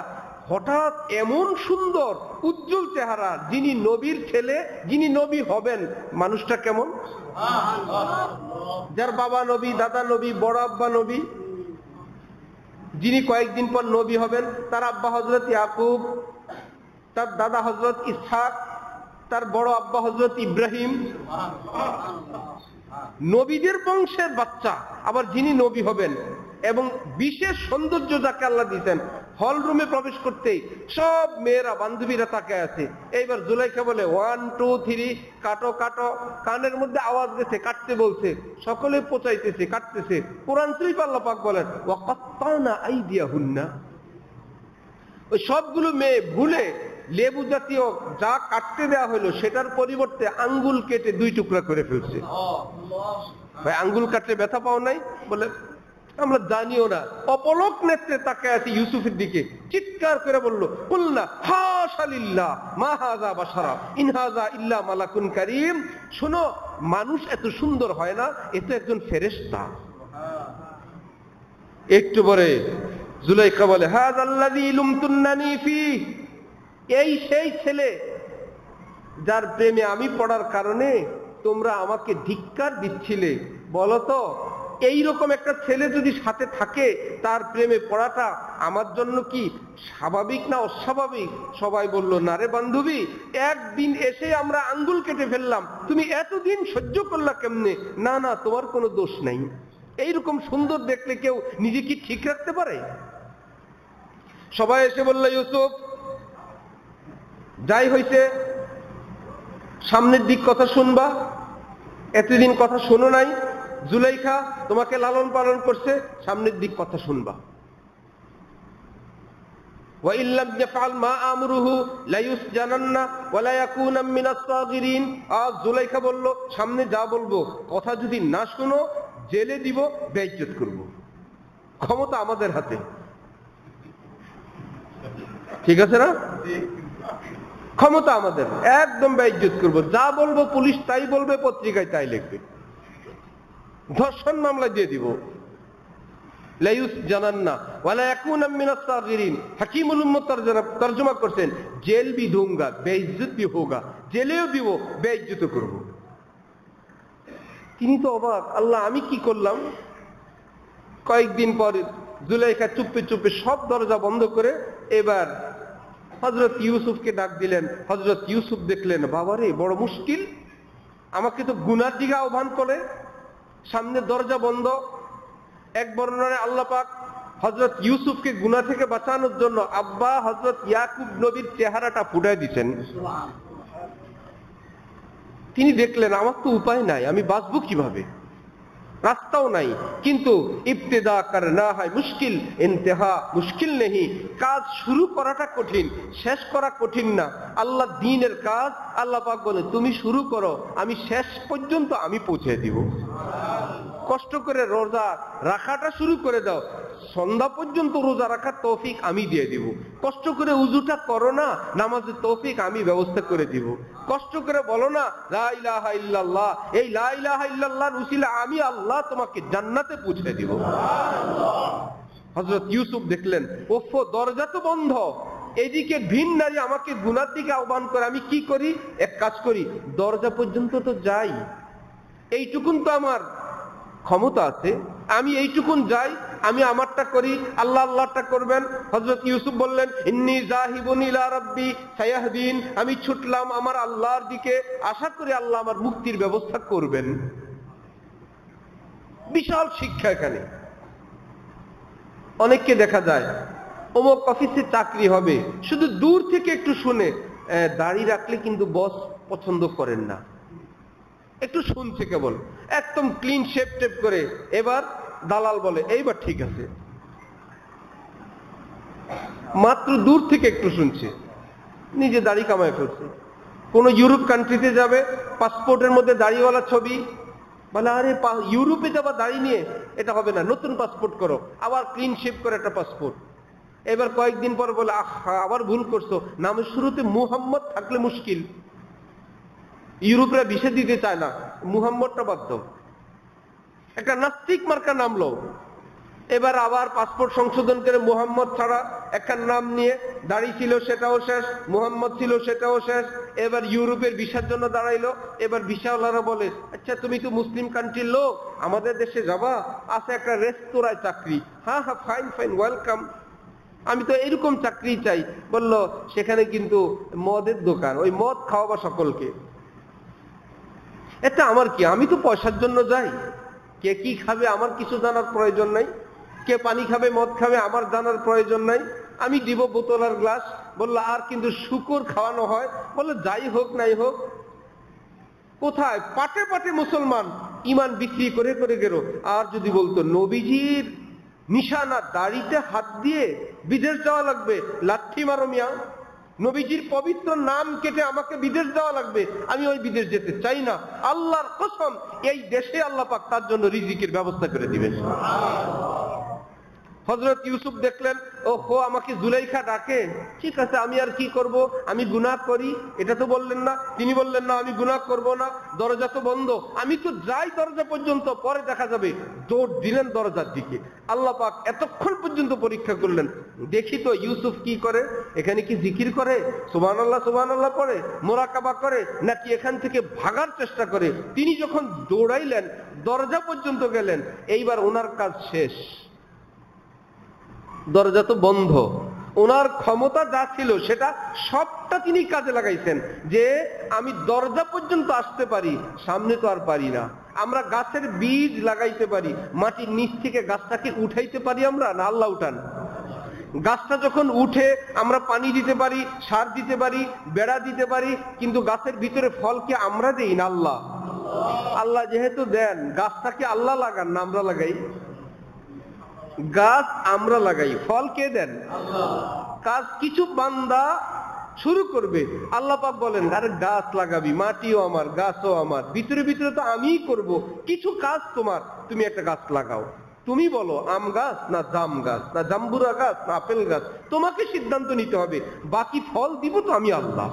হঠাৎ এমন সুন্দর উজ্জ্বল চেহারা, যিনি নবীর ছেলে, যিনি নবী হবেন, মানুষটা কেমন, যার বাবা নবী, দাদা নবী, বড় আব্বা নবী, যিনি কয়েকদিন পর নবী হবেন, তার আব্বা হযরত ইয়াকুব, তার দাদা হযরত ইসহাক, তার বড় আব্বা হযরত ইব্রাহিম, নবীদের বংশের বাচ্চা, আবার যিনি নবী হবেন, এবং বিশেষ সৌন্দর্য যাকে আল্লাহ দিয়েছেন। হল রুমে প্রবেশ করতেই সব মেয়েরা বান্ধবীরা তাকায় আছে। এইবার জুলাইখা বলে 1 2 3 কাটো কাটো। কানের মধ্যে আওয়াজ গেছে, কাটতে বলছে, সকলে পচাইতেছে, কাটতেছে। কোরআন শরীফ আল্লাহ পাক বলেন, ওয়াকাত্তানা আইদিয়াহুন্না। ওই সবগুলো মেয়ে ভুলে লেবু জাতীয় যা কাটতে দেওয়া হলো সেটার পরিবর্তে আঙ্গুল কেটে 2 টুকরা করে ফেলছে। ভাই আঙ্গুল কাটলে ব্যথা পাও নাই? বলে আমরা জানিও না। অপলক নেত্রে তাকায় আছে ইউসুফের দিকে, চিৎকার করে বলল, কুলনা হাশা লিল্লাহ মা হাযা বাশারা ইন হাযা ইল্লা মালাকুন কারীম। শোনো, মানুষ এত সুন্দর হয় না, এ তো একজন ফেরেশতা। একটু পরে জুলাইখা বলে, হাযাল্লাযী লুমতুন্নানি ফি, এই সেই ছেলে যার প্রেমে আমি পড়ার কারণে তোমরা আমাকে ধিক্কার দিচ্ছিলে। বলো তো, এইরকম একটা ছেলে যদি সাথে থাকে, তার প্রেমে পড়াটা আমার জন্য কি স্বাভাবিক না অস্বাভাবিক? সবাই বলল, না রে বান্ধবী, একদিন এসে আমরা আঙ্গুল কেটে ফেললাম, তুমি এতদিন সহ্য করলা কেমনে? না না, তোমার কোনো দোষ নাই। এইরকম সুন্দর দেখলে কেউ নিজে কি ঠিক রাখতে পারে? সবাই এসে বলল, ইউসুফ যাই হইছে, সামনের দিক কথা শুনবা, এতদিন কথা শোনো নাই। জুলাইখা তোমাকে লালন পালন করছে, সামনের দিক কথা শুনবা। ওয়া ইল্লাম ইয়াফআল মা আমরুহু লা ইউসজানান্না ওয়া লা ইয়াকুনা মিনাস সাগিরিন। আজ জুলাইখা বলল, সামনে যা বলবো কথা যদি না শুনো জেলে দিব, বেইজ্জত করব। ক্ষমতা আমাদের হাতে, ঠিক আছে না? ক্ষমতা আমাদের, একদম বেইজ্জত করব। যা বলবো পুলিশ তাই বলবে, পত্রিকায় তাই লিখবে, ধর্ষণ মামলা দিয়ে দিব। লা ইউসজানান্না ওয়া লা ইয়াকুনা মিনাস সাগিরিন। হাকিমুল উম্মত তরজমা করছেন, জেল ভি दूंगा, বেইজ্জত ভি হোগা। জেলেও দিব, বেইজ্জত করব। তিনি তো অবাক, আল্লাহ আমি কি করলাম? কয়েকদিন পর জুলাইখা চুপে চুপে সব দরজা বন্ধ করে এবার হযরত ইউসুফকে ডাক দিলেন। হযরত ইউসুফ দেখলেন, বাবারে বড় মুশকিল, আমাকে তো গুনার দিকে আহ্বান করে, সামনে দরজা বন্ধ। এক বর্ণনায় আল্লাহ পাক হযরত ইউসুফকে গুনাহ থেকে বাঁচানোর জন্য আব্বা হযরত ইয়াকুব নবীর চেহারাটা ফুটায় দিয়েছেন। তিনি দেখলেন, আমার তো উপায় নাই, আমি বাঁচবো কিভাবে, রাস্তাও নাই। কিন্তু ইবতিদা করনা হয় মুশকিল, ইন্তেহা মুশকিল নেই। কাজ শুরু করাটা কঠিন, শেষ করা কঠিন না। আল্লাহ দ্বীনের কাজ, আল্লাহ পাক বলে তুমি শুরু করো, আমি শেষ পর্যন্ত আমি পৌঁছে দিব। কষ্ট করে রোজা রাখাটা শুরু করে দাও, সন্ধ্যা পর্যন্ত রোজা রাখার তৌফিক আমি দিয়ে দিব। কষ্ট করে উযুটা করো না, নামাজের তৌফিক আমি ব্যবস্থা করে দিব। কষ্ট করে বলো না লা ইলাহা ইল্লাল্লাহ, এই লা ইলাহা ইল্লাল্লাহর উসিলা আমি আল্লাহ তোমাকে জান্নাতে পৌঁছে দিব। হযরত ইউসুফ দেখলেন, ওফো দরজা তো বন্ধ, এদিকে ভিন নারী আমাকে গুনার দিকে আহ্বান করে, আমি কি করি? এক কাজ করি, দরজা পর্যন্ত তো যাই, এইটুকুন তো আমার ক্ষমতা আছে, আমি এইটুকুন যাই, আমি আমারটা করি, আল্লাহ আল্লাহটা করবেন। হযরত ইউসুফ বললেন, ইন্নী যাহিবুন ইলা রাব্বি সায়াহদিন, আমি ছুটলাম আমার আল্লাহর দিকে, আশা করি আল্লাহ আমার মুক্তির ব্যবস্থা করবেন। বিশাল শিক্ষা এখানে। অনেককে দেখা যায় অমুক অফিসে চাকরি হবে, শুধু দূর থেকে একটু শুনে, দাড়ি রাখলে কিন্তু বস পছন্দ করেন না, একটু শুনছে কেবল, একদম ক্লিন শেপ টেপ করে, এবার দালাল বলে এইবার ঠিক আছে। মাত্র দূর থেকে একটু শুনছে, নিজে দাড়ি কামায় ফেলছে। কোন ইউরোপ কান্ট্রিতে যাবে, পাসপোর্টের মধ্যে দাড়িওয়ালা ছবি, বলে আরে ইউরোপে যাবা দাড়ি নিয়ে, এটা হবে না, নতুন পাসপোর্ট করো। আবার ক্লিন শেপ করে একটা পাসপোর্ট। এবার কয়েকদিন পর বলে আহা আবার ভুল করছো, নামের শুরুতে মুহাম্মদ থাকলে মুশকিল, ইউরোপরা ভিসা দিতে চায় না, মুহাম্মদটা বাদ দাও। একটা নাস্তিক মার্কা নামলো, এবার আবার পাসপোর্ট সংশোধন করে মুহাম্মদ ছাড়া একটা নাম নিয়ে, দাড়ি ছিল সেটাও শেষ, মুহাম্মদ ছিল সেটাও শেষ। এবার ইউরোপের ভিসার জন্য দাঁড়াইলো। এবার ভিসাওয়ালারা বলে, আচ্ছা তুমি তো মুসলিম কান্ট্রির লোক, আমাদের দেশে যাবা, আছে একটা রেস্তোরাঁয় চাকরি। হ্যাঁ হ্যাঁ, ফাইন ফাইন, ওয়েলকাম, আমি তো এরকম চাকরি চাই। বলল সেখানে কিন্তু মদের দোকান, ওই মদ খাওয়াবা সকলকে। এটা আমার কি, আমি তো পয়সার জন্য যাই, কে কি খাবে আমার কিছু জানার প্রয়োজন নাই, কে পানি খাবে মদ খাবে আমার জানার প্রয়োজন নাই, আমি দিব বোতল আর গ্লাস। বললো আর কিন্তু শুকর খাওয়ানো হয়। বললো যাই হোক নাই হোক, কোথায় পাটে পাটে মুসলমান ইমান বিক্রি করে করে গেল। আর যদি বলতো নবীজির নিশানা দাড়িতে হাত দিয়ে বিদেশ যাওয়া লাগবে, লাঠি মারো মিয়া, নবীজির পবিত্র নাম কেটে আমাকে বিদেশ যাওয়া লাগবে, আমি ওই বিদেশ যেতে চাই না। আল্লাহর কসম, এই দেশে আল্লাহ পাক তার জন্য রিজিকের ব্যবস্থা করে দিবেন। হযরত ইউসুফ দেখলেন, ওহো আমাকে জুলাইখা ডাকে, ঠিক আছে আমি আর কি করব, আমি গুনাহ করি, এটা তো বললেন না। তিনি বললেন না আমি গুনাহ করব না, দরজা তো বন্ধ, আমি তো যাই দরজা পর্যন্ত, পরে দেখা যাবে। দৌড় দিলেন দরজার দিকে। আল্লাহ পাক এতক্ষণ পর্যন্ত পরীক্ষা করলেন, দেখি তো ইউসুফ কি করে, এখানে কি জিকির করে, সুবহানাল্লাহ সুবহানাল্লাহ পড়ে, মুরাকাবা করে, নাকি এখান থেকে ভাগার চেষ্টা করে। তিনি যখন দৌড়াইলেন, দরজা পর্যন্ত গেলেন, এইবার ওনার কাজ শেষ, দরজা তো বন্ধ। ওনার ক্ষমতা যা ছিল সেটা সবটা তিনি কাজে লাগাইছেন, যে আমি দরজা পর্যন্ত আসতে পারি, সামনে তো আর পারি না। আমরা গাছের বীজ লাগাইতে পারি, মাটির নিচ থেকে গাছটাকে উঠাইতে পারি আমরা, না আল্লাহ উঠান? গাছটা যখন উঠে আমরা পানি দিতে পারি, সার দিতে পারি, বেড়া দিতে পারি, কিন্তু গাছের ভিতরে ফল কি আমরা দেই না আল্লাহ? আল্লাহ যেহেতু দেন, গাছটাকে আল্লাহ লাগান না আমরা লাগাই? গাছ আমরা লাগাই, ফল কে দেন? কাজ কিছু বান্দা শুরু করবে, আল্লাহ পাক বলেন আরে গাছ লাগাবি, মাটিও আমার, গাছও আমার, ভিতরে ভিতরে তো আমিই করব, কিছু কাজ তোমার, তুমি একটা গাছ লাগাও। তুমি বলো আম গাছ না জাম গাছ না জাম্বুরা গাছ না আপেল গাছ, তোমাকে সিদ্ধান্ত নিতে হবে, বাকি ফল দিব তো আমি আল্লাহ।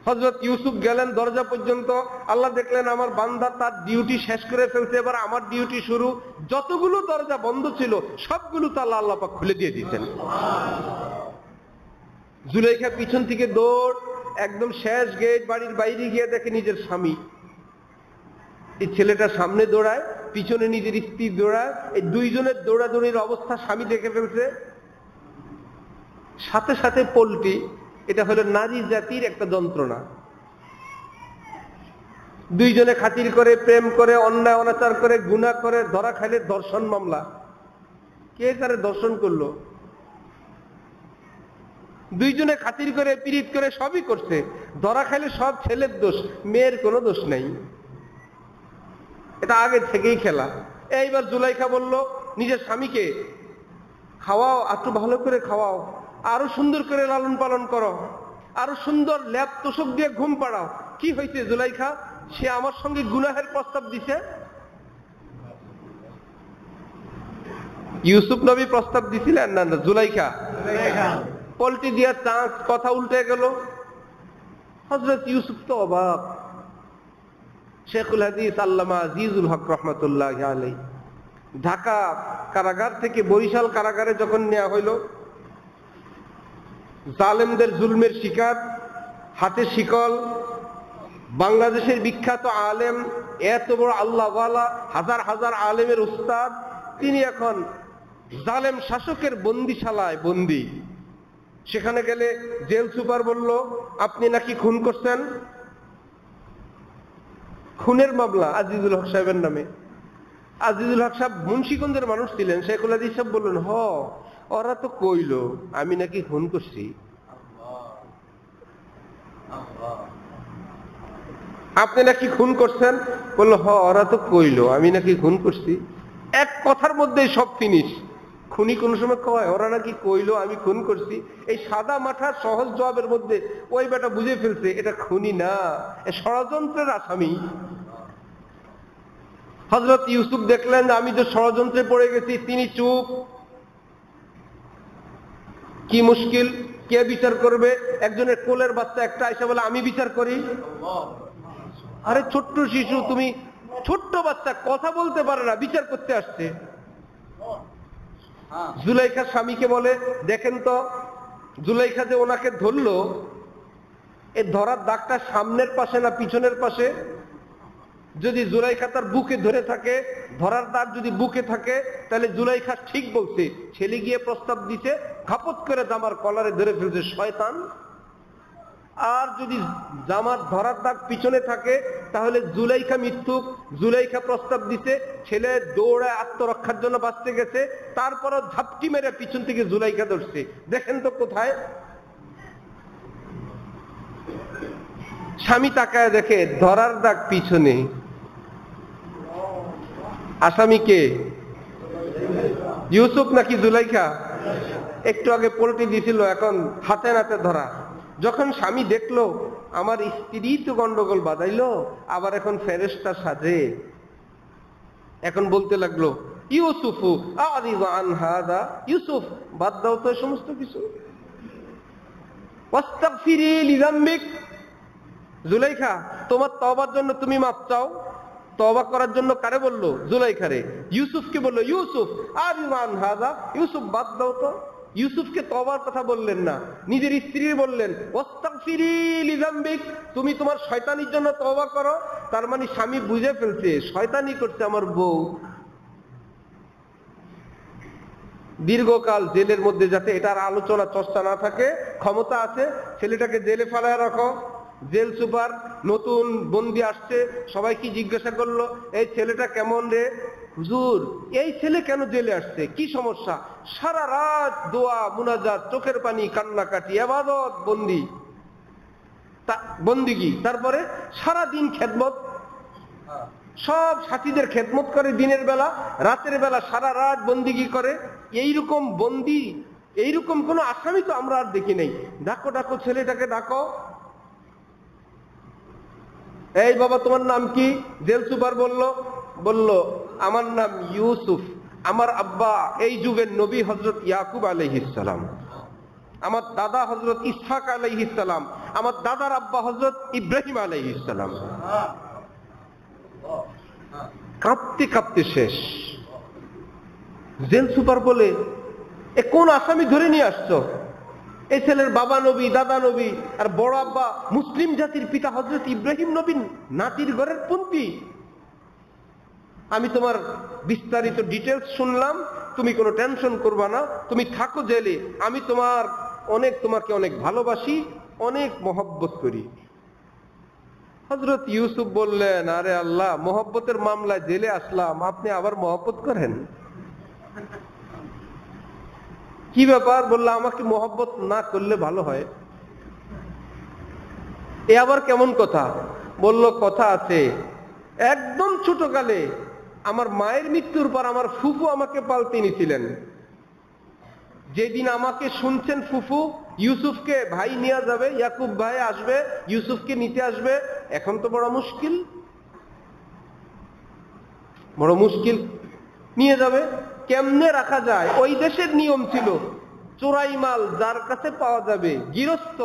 হযরত ইউসুফ গেলেন দরজা পর্যন্ত, আল্লাহ দেখলেন আমার বান্দা তার ডিউটি শেষ করে ফেলছে, এবার আমার ডিউটি শুরু। যতগুলো দরজা বন্ধ ছিল সবগুলো তালা আল্লাহ পাক খুলে দিয়ে দিতেন। জুলাইখা পিছন থেকে দৌড়, একদম শেষ গেট, বাড়ির বাইরে গিয়ে দেখে নিজের স্বামী। এই ছেলেটা সামনে দৌড়ায়, পিছনে নিজের স্ত্রী দৌড়ায়, এই দুইজনের দৌড়াদৌড়ির অবস্থা স্বামী দেখে ফেলছে। সাথে সাথে পল্টি, এটা হলো নারী জাতির একটা যন্ত্রণা। দুইজনে খাতির করে, প্রেম করে, অন্যায় অনাচার করে, গুনাহ করে, ধরা খাইলে ধর্ষণ মামলা। কে কারে ধর্ষণ করলো? দুইজনে খাতির করে, পীড়িত করে, সবই করছে, ধরা খাইলে সব ছেলের দোষ, মেয়ের কোনো দোষ নাই। এটা আগে থেকেই খেলা। এইবার জুলাইখা বলল নিজের স্বামীকে, খাওয়াও, একটু ভালো করে খাওয়াও, আরো সুন্দর করে লালন পালন করো, আরো সুন্দর ল্যাপ তোষক দিয়ে ঘুম পাড়াও। কি হয়েছে জুলাইখা? সে আমার সঙ্গে গুনাহের প্রস্তাব দিছে। ইউসুফ নবী প্রস্তাব দিছিলেন না জুলাইখা? পল্টি দিয়া চাঁচ, কথা উল্টে গেল। হযরত ইউসুফ তো অবাক। শেখুল হাদিস আল্লামা আজিজুল হক রহমাতুল্লাহি আলাইহি ঢাকা কারাগার থেকে বরিশাল কারাগারে যখন নেওয়া হইল, জালেমদের জুলমের শিকার, হাতে শিকল, বাংলাদেশের বিখ্যাত আলেম, এত বড় আল্লাহওয়ালা, হাজার হাজার আলেমের উস্তাদ, তিনি এখন জালেম শাসকের বন্দিশালায় বন্দী। সেখানে গেলে জেল সুপার বলল, আপনি নাকি খুন করছেন। খুনের মামলা আজিজুল হক সাহেবের নামে। আজিজুল হক সাহেব মুন্সিগঞ্জের মানুষ ছিলেন। শেখুল হাদিস সাহেব বললেন, ওরা তো কইল আমি নাকি খুন করছি। আপনি নাকি খুন করছেন? বললো, ওরা তো কইল আমি নাকি খুন করছি। এক কথার মধ্যে সব ফিনিশ। খুনি কোন সময় কয় ওরা নাকি কইল আমি খুন করছি, এই সাদা মাথার সহজ জবাবের মধ্যে ওই বেটা বুঝে ফেলছে এটা খুনি না, ষড়যন্ত্রের আসামি। হযরত ইউসুফ দেখলেন আমি তো ষড়যন্ত্রে পড়ে গেছি, তিনি চুপ। কি মুশকিল, কে বিচার করবে? একজনের কোলের বাচ্চা একটা এসে বলে আমি বিচার করি। আরে ছোট্ট শিশু, তুমি ছোট্ট বাচ্চা, কথা বলতে পারে না, বিচার করতে আসছে। জুলাইখা স্বামীকে বলে, দেখেন তো জুলাইখা যে ওনাকে ধরলো, এ ধরার দাগটা সামনের পাশে না পিছনের পাশে? যদি জুলাইখা তার বুকে ধরে থাকে, ধরার দাগ যদি বুকে থাকে, তাহলে জুলাইখা ঠিক বলছে। ছেলে গিয়ে প্রস্তাব দিছে, ঘাপট করে জামার কলারে ধরে ফেলছে শয়তান। আর যদি জামার ধরার দাগ পিছনে থাকে, তাহলে জুলাইখা মিথ্যুক। জুলাইখা প্রস্তাব দিছে, ছেলে দৌড়ায় আত্মরক্ষার জন্য বাঁচতে গেছে, তারপরও ঝাপটি মেরে পিছন থেকে জুলাইখা ধরছে। দেখেন তো কোথায়? স্বামী তাকায় দেখে ধরার দাগ পিছনে। আসামিকে ইউসুফ নাকি জুলাইখা? একটু আগে পল্টি দিছিল, এখন হাতে নাতে ধরা। যখন স্বামী দেখলো আমার স্ত্রী তো গন্ডগোল বাঁধাইলো, আবার এখন ফেরেশতা সাজে, এখন বলতে লাগলো, ইউসুফু আরিদ আন হাদা, ইউসুফ বাদ দাও তো সমস্ত কিছু। ওয়াস্তাগফিরি লিযামবিক, জুলাইখা তোমার তওবার জন্য তুমি মাফ চাও। তওবা করার জন্য কারে বললো? জুলাইখারে। ইউসুফকে বললো, ইউসুফ আরিদ আন হাদা, ইউসুফ বাদ দাও তো। ইউসুফকে তওবার কথা বললেন না, নিজের স্ত্রী বললেন, ওয়াস্তাগফিরি লিযামবিক, তুমি তোমার শয়তানির জন্য তওবা করো। তার মানে স্বামী বুঝে ফেলছে শয়তানি করছে আমার বউ। দীর্ঘকাল জেলের মধ্যে যাতে এটার আলোচনা চর্চা না থাকে, ক্ষমতা আছে, ছেলেটাকে জেলে ফেলায় রাখো। জেল সুপার নতুন বন্দি আসছে, সবাইকে জিজ্ঞাসা করলো, এই ছেলেটা কেমন রে? হুজুর, এই ছেলে কেন জেলে আসছে, কি সমস্যা? সারা রাত দোয়া মুনাজাত, চোখের পানি, কান্নাকাটি, ইবাদত, বন্দিগি, তারপরে সারা দিন খেদমত, সব সাথীদের খেদমত করে দিনের বেলা, রাতের বেলা সারা রাত বন্দিগি করে। এইরকম বন্দি, এইরকম কোন আসামি তো আমরা আর দেখি নাই। ডাকো ডাকো, ছেলেটাকে ডাকো। এই বাবা তোমার নাম কি? জেল সুপার বলল আমার নাম ইউসুফ, আমার আব্বা এই যুগের নবী হযরত ইয়াকুব আলাইহিস সালাম, আমার দাদা হযরত ইসহাক আলাইহিস সালাম, আমার দাদার আব্বা হযরত ইব্রাহিম আলাইহিস সালাম। কাঁপতে কাঁপতে শেষ। জেল সুপার বলে, এ কোন আসামি ধরে নিয়ে আসছো? এই ছেলের বাবা নবী, দাদা নবী, আর বড় আব্বা মুসলিম জাতির পিতা হযরত ইব্রাহিম নবী, নাতির ঘরের পুন্তি। আমি তোমার বিস্তারিত ডিটেলস শুনলাম, তুমি কোনো টেনশন করবা না, তুমি থাকো জেলে। আমি তোমাকে অনেক ভালোবাসি, অনেক মহব্বত করি। হযরত ইউসুফ বললেন, আরে আল্লাহ, মহব্বতের মামলায় জেলে আসলাম, আপনি আবার মহব্বত করেন? কি ব্যাপার? বললো, আমাকে মহব্বত না করলে ভালো হয়। এ আবার কেমন কথা? বলল, কথা আছে। একদম ছোটকালে আমার মায়ের মৃত্যুর পর আমার ফুফু আমাকে পালতে নিয়েছিলেন। যেদিন আমাকে শুনছেন ফুফু ইউসুফকে ভাই নিয়ে যাবে, ইয়াকুব ভাই আসবে, ইউসুফকে নিতে আসবে, এখন তো বড় মুশকিল, বড় মুশকিল। নিয়ে যাবে কেমনে রাখা যায়? ওই দেশের নিয়ম ছিল, চোরাই মাল যার কাছে পাওয়া যাবে, গৃহস্থ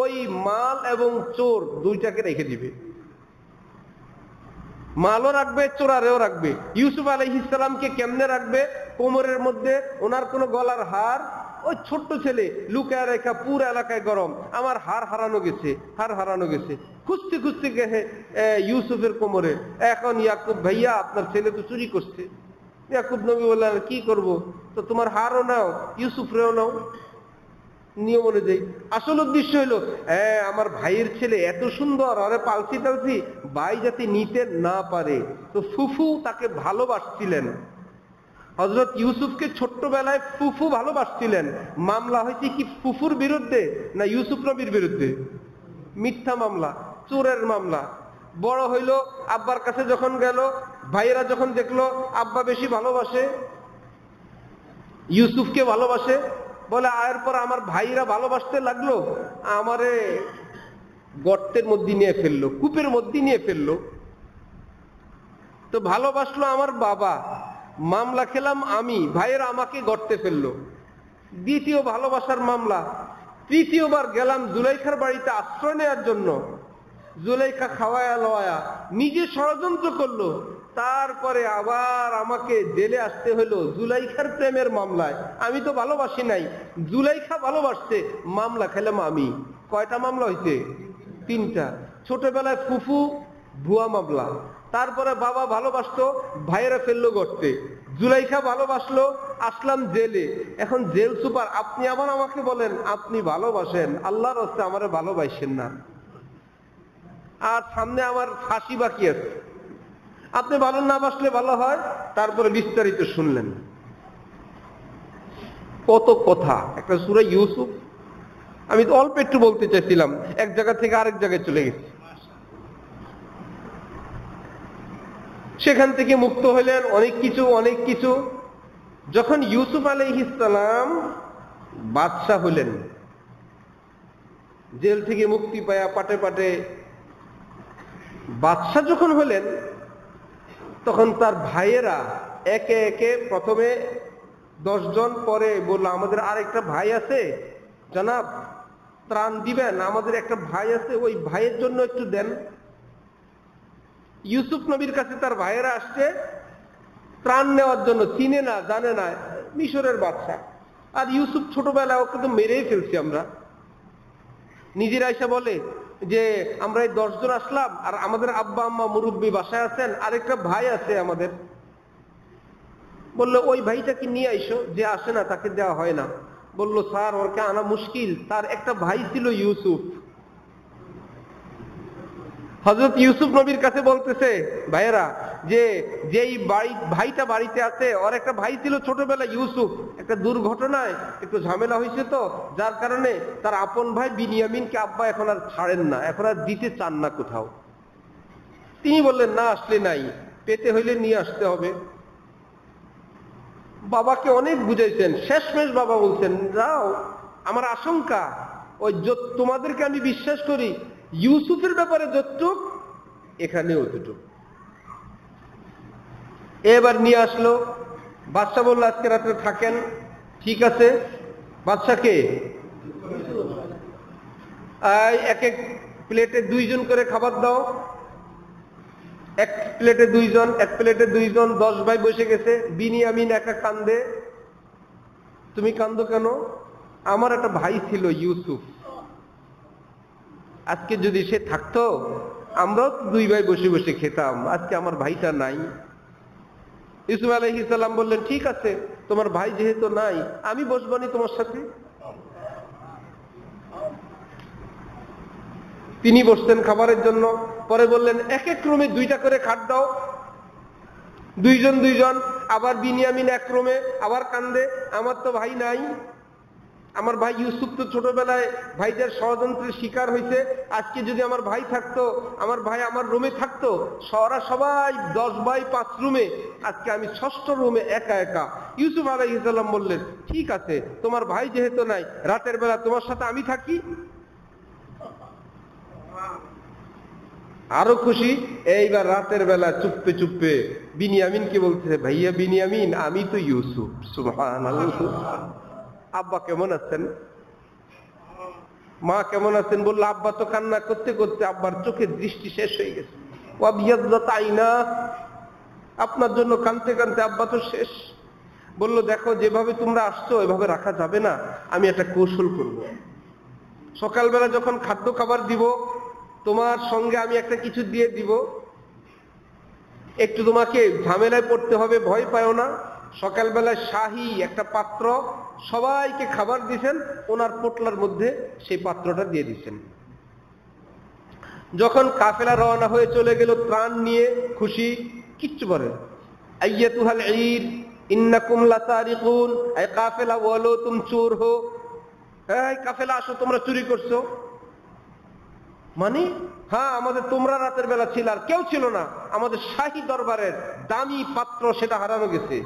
ওই মাল এবং চোর দুইটাকে রেখে দিবে, মালও রাখবে, চোরারেও রাখবে। ইউসুফ আলাইহিস সালামকে কেমনে রাখবে? কোমরের মধ্যে ওনার কোনো গলার হার, ওই ছোট্ট ছেলে লুকায় রেখা, পুরো এলাকায় গরম, আমার হার হারানো গেছে, হার হারানো গেছে। খুঁজতে খুঁজতে গেছে ইউসুফের কোমরে। এখন ইয়াকুব ভাইয়া আপনার ছেলে তো চুরি করছে। ইয়াকুব নবী বললেন কি করব? তো তোমার হারও নাও, ইউসুফরেও নাও নিয়ম অনুযায়ী। আসল উদ্দেশ্য হলো আমার ভাইয়ের ছেলে এত সুন্দর, আরে পালসি টালসি, ভাই যাতে নিতে না পারে। তো ফুফু তাকে ভালোবাসছিলেন, হযরত ইউসুফকে ছোট্টবেলায় ফুফু ভালোবাসছিলেন। মামলা হয়েছে কি ফুফুর বিরুদ্ধে না ইউসুফ নবীর বিরুদ্ধে? মিথ্যা মামলা, চোরের মামলা। বড় হইল, আব্বার কাছে যখন গেল, ভাইয়েরা যখন দেখলো আব্বা বেশি ভালোবাসে, ইউসুফকে ভালোবাসে, বলে আয়ের পর আমার ভাইরা ভালোবাসতে লাগলো, আমারে গর্তের মধ্যে নিয়ে ফেললো, কূপের মধ্যে নিয়ে ফেললো। তো ভালোবাসলো আমার বাবা, মামলা খেলাম আমি, ভাইয়েরা আমাকে গর্তে ফেললো। দ্বিতীয় ভালোবাসার মামলা। তৃতীয়বার গেলাম জুলাইখার বাড়িতে আশ্রয় নেওয়ার জন্য। জুলাইখা খাওয়ায়া লওয়া নিজে ষড়যন্ত্র করলো, তারপরে আবার আমাকে জেলে আসতে হলো জুলাইখার প্রেমের মামলায়। আমি তো ভালোবাসি নাই, জুলাইখা ভালোবাসছে, মামলা খেলাম আমি। কয়টা মামলা হয়েছে? 3টা। ছোটবেলায় ফুফু ভুয়া মামলা, তারপরে বাবা ভালোবাসতো, ভাইয়েরা ফেললো গর্তে, জুলাইখা ভালোবাসলো, আসলাম জেলে। এখন জেল সুপার আপনি আবার আমাকে বলেন আপনি ভালোবাসেন, আল্লাহর রাস্তে আমারে ভালোবাসেন না, আর সামনে আমার ফাঁসি বাকি আছে। আপনি ভালো না বাসলে ভালো হয়। তারপরে বিস্তারিত শুনলেন কত কথা, একটা সূরা ইউসুফ। আমি তো অল্প একটু বলতে চাইছিলাম, এক জায়গা থেকে আরেক জায়গায় চলে গেছি। সেখান থেকে মুক্ত হলেন অনেক কিছু অনেক কিছু। যখন ইউসুফ আলাইহিস সালাম বাদশাহ হলেন, জেল থেকে মুক্তি পায়া পাটে পাটে বাদশাহ যখন হলেন, তখন তার ভাইয়েরা একে একে, প্রথমে 10 জন, পরে বললো আমাদের আরেকটা ভাই আছে জনাব, ত্রাণ দিবেন, আমাদের একটা ভাই আছে, ওই ভাইয়ের জন্য একটু দেন। ইউসুফ নবীর কাছে তার ভাইয়েরা আসছে ত্রাণ নেওয়ার জন্য, চিনে না জানে না, মিশরের বাদশা। আর ইউসুফ ছোটবেলায় ওকে তো মেরেই ফেলছি আমরা। নিজের আয়সা বলে যে আমরা এই 10 জন আসলাম, আর আমাদের আব্বা আম্মা মুরব্বী বাসায় আছেন, আরেকটা ভাই আছে আমাদের। বললো ওই ভাইটাকে নিয়ে আইসো, যে আসে না তাকে দেওয়া হয় না। বললো স্যার ওরকে আনা মুশকিল, তার একটা ভাই ছিল ইউসুফ। হযরত ইউসুফ নবীর কাছে বলতেছে ভাইয়েরা যে যেই ভাইটা বাড়িতে আছে, ওর একটা ভাই ছিল ছোটবেলায় ইউসুফ, একটা দুর্ঘটনায় একটু ঝামেলা হয়েছে, তো যার কারণে তার আপন ভাই বিনিয়ামিনকে আব্বা এখন আর ছাড়েন না, এখন আর দিতে চান না কোথাও। তিনি বললেন না আসলে নাই, পেতে হইলে নিয়ে আসতে হবে। বাবাকে অনেক বুঝাইছেন, শেষমেশ বাবা বলছেন যাও, আমার আশঙ্কা ওই তোমাদেরকে আমি বিশ্বাস করি, ইউসুফের ব্যাপারে যতটুক এখানে অতটুক। এবার নিয়ে আসলো। বাদশা বললো আজকে রাত্রে থাকেন। ঠিক আছে। বাদশাকে এক এক প্লেটে 2 জন করে খাবার দাও। এক প্লেটে 2 জন, এক প্লেটে 2 জন, 10 ভাই বসে গেছে। বিনিয়ামিন একা কান্দে। তুমি কান্দো কেন? আমার একটা ভাই ছিল ইউসুফ, আজকে যদি সে থাকতো আমরাও 2 ভাই বসে বসে খেতাম, আজকে আমার ভাইটা নাই। ইউসুফ আলাইহিস সালাম বললেন ঠিক আছে, তোমার ভাই যেহেতু নাই আমি বসবানি তোমার সাথে। তিনি বসতেন খাবারের জন্য। পরে বললেন এক এক রুমে 2টা করে খাট দাও। 2 জন 2 জন। আবার বিনিয়ামিন এক রুমে, আবার কান্দে, আমার তো ভাই নাই, আমার ভাই ইউসুফ তো ছোটবেলায় ভাইদের ষড়যন্ত্রের শিকার হয়েছে, আজকে যদি আমার ভাই থাকতো, আমার ভাই আমার রুমে থাকতো, সবাই 10 ভাই 5 রুমে, আজকে আমি 6ষ্ঠ রুমে একা একা। ইউসুফ আলাইহিস সালাম বললেন ঠিক আছে, তোমার ভাই যেহেতু নাই, রাতের বেলা তোমার সাথে আমি থাকি। আরো খুশি। এইবার রাতের বেলা চুপে চুপে বিনিয়ামিনকে বলতেছে ভাইয়া বিনিয়ামিন, আমি তো ইউসুফ। সুবহানাল্লাহ। আব্বা কেমন আছেন? মা কেমন আছেন? বললো আব্বা তো কান্না করতে করতে আব্বার চোখের দৃষ্টি শেষ হয়ে গেছে। ওয়াবিয়াদ্দাত আইনা, আপনার জন্য কাঁদতে কাঁদতে আব্বা তো শেষ। বললো দেখো যেভাবে তোমরা আসছো এভাবে রাখা যাবে না, আমি একটা কৌশল করব। সকালবেলা যখন খাদ্য খাবার দিব তোমার সঙ্গে আমি একটা কিছু দিয়ে দিব, একটু তোমাকে ঝামেলায় পড়তে হবে, ভয় পাও না। সকালবেলায় শাহী একটা পাত্র সবাইকে খাবার দিয়েছেন, ওনার পোটলার মধ্যে সেই পাত্রটা দিয়ে দিচ্ছেন। যখন কাফেলা রওনা হয়ে চলে গেল ত্রাণ নিয়ে, খুশি, কিচ্ছু বলে আইয়াতুহাল ঈদ ইন্নাকুম লাসারিকুন, এই কাফেলা বলো তুম চোর হো, এই কাফেলা আসো তোমরা চুরি করছো। মানে হ্যাঁ, আমাদের তোমরা রাতের বেলা ছিল, আর কেউ ছিল না, আমাদের শাহী দরবারের দামি পাত্র সেটা হারানো গেছে।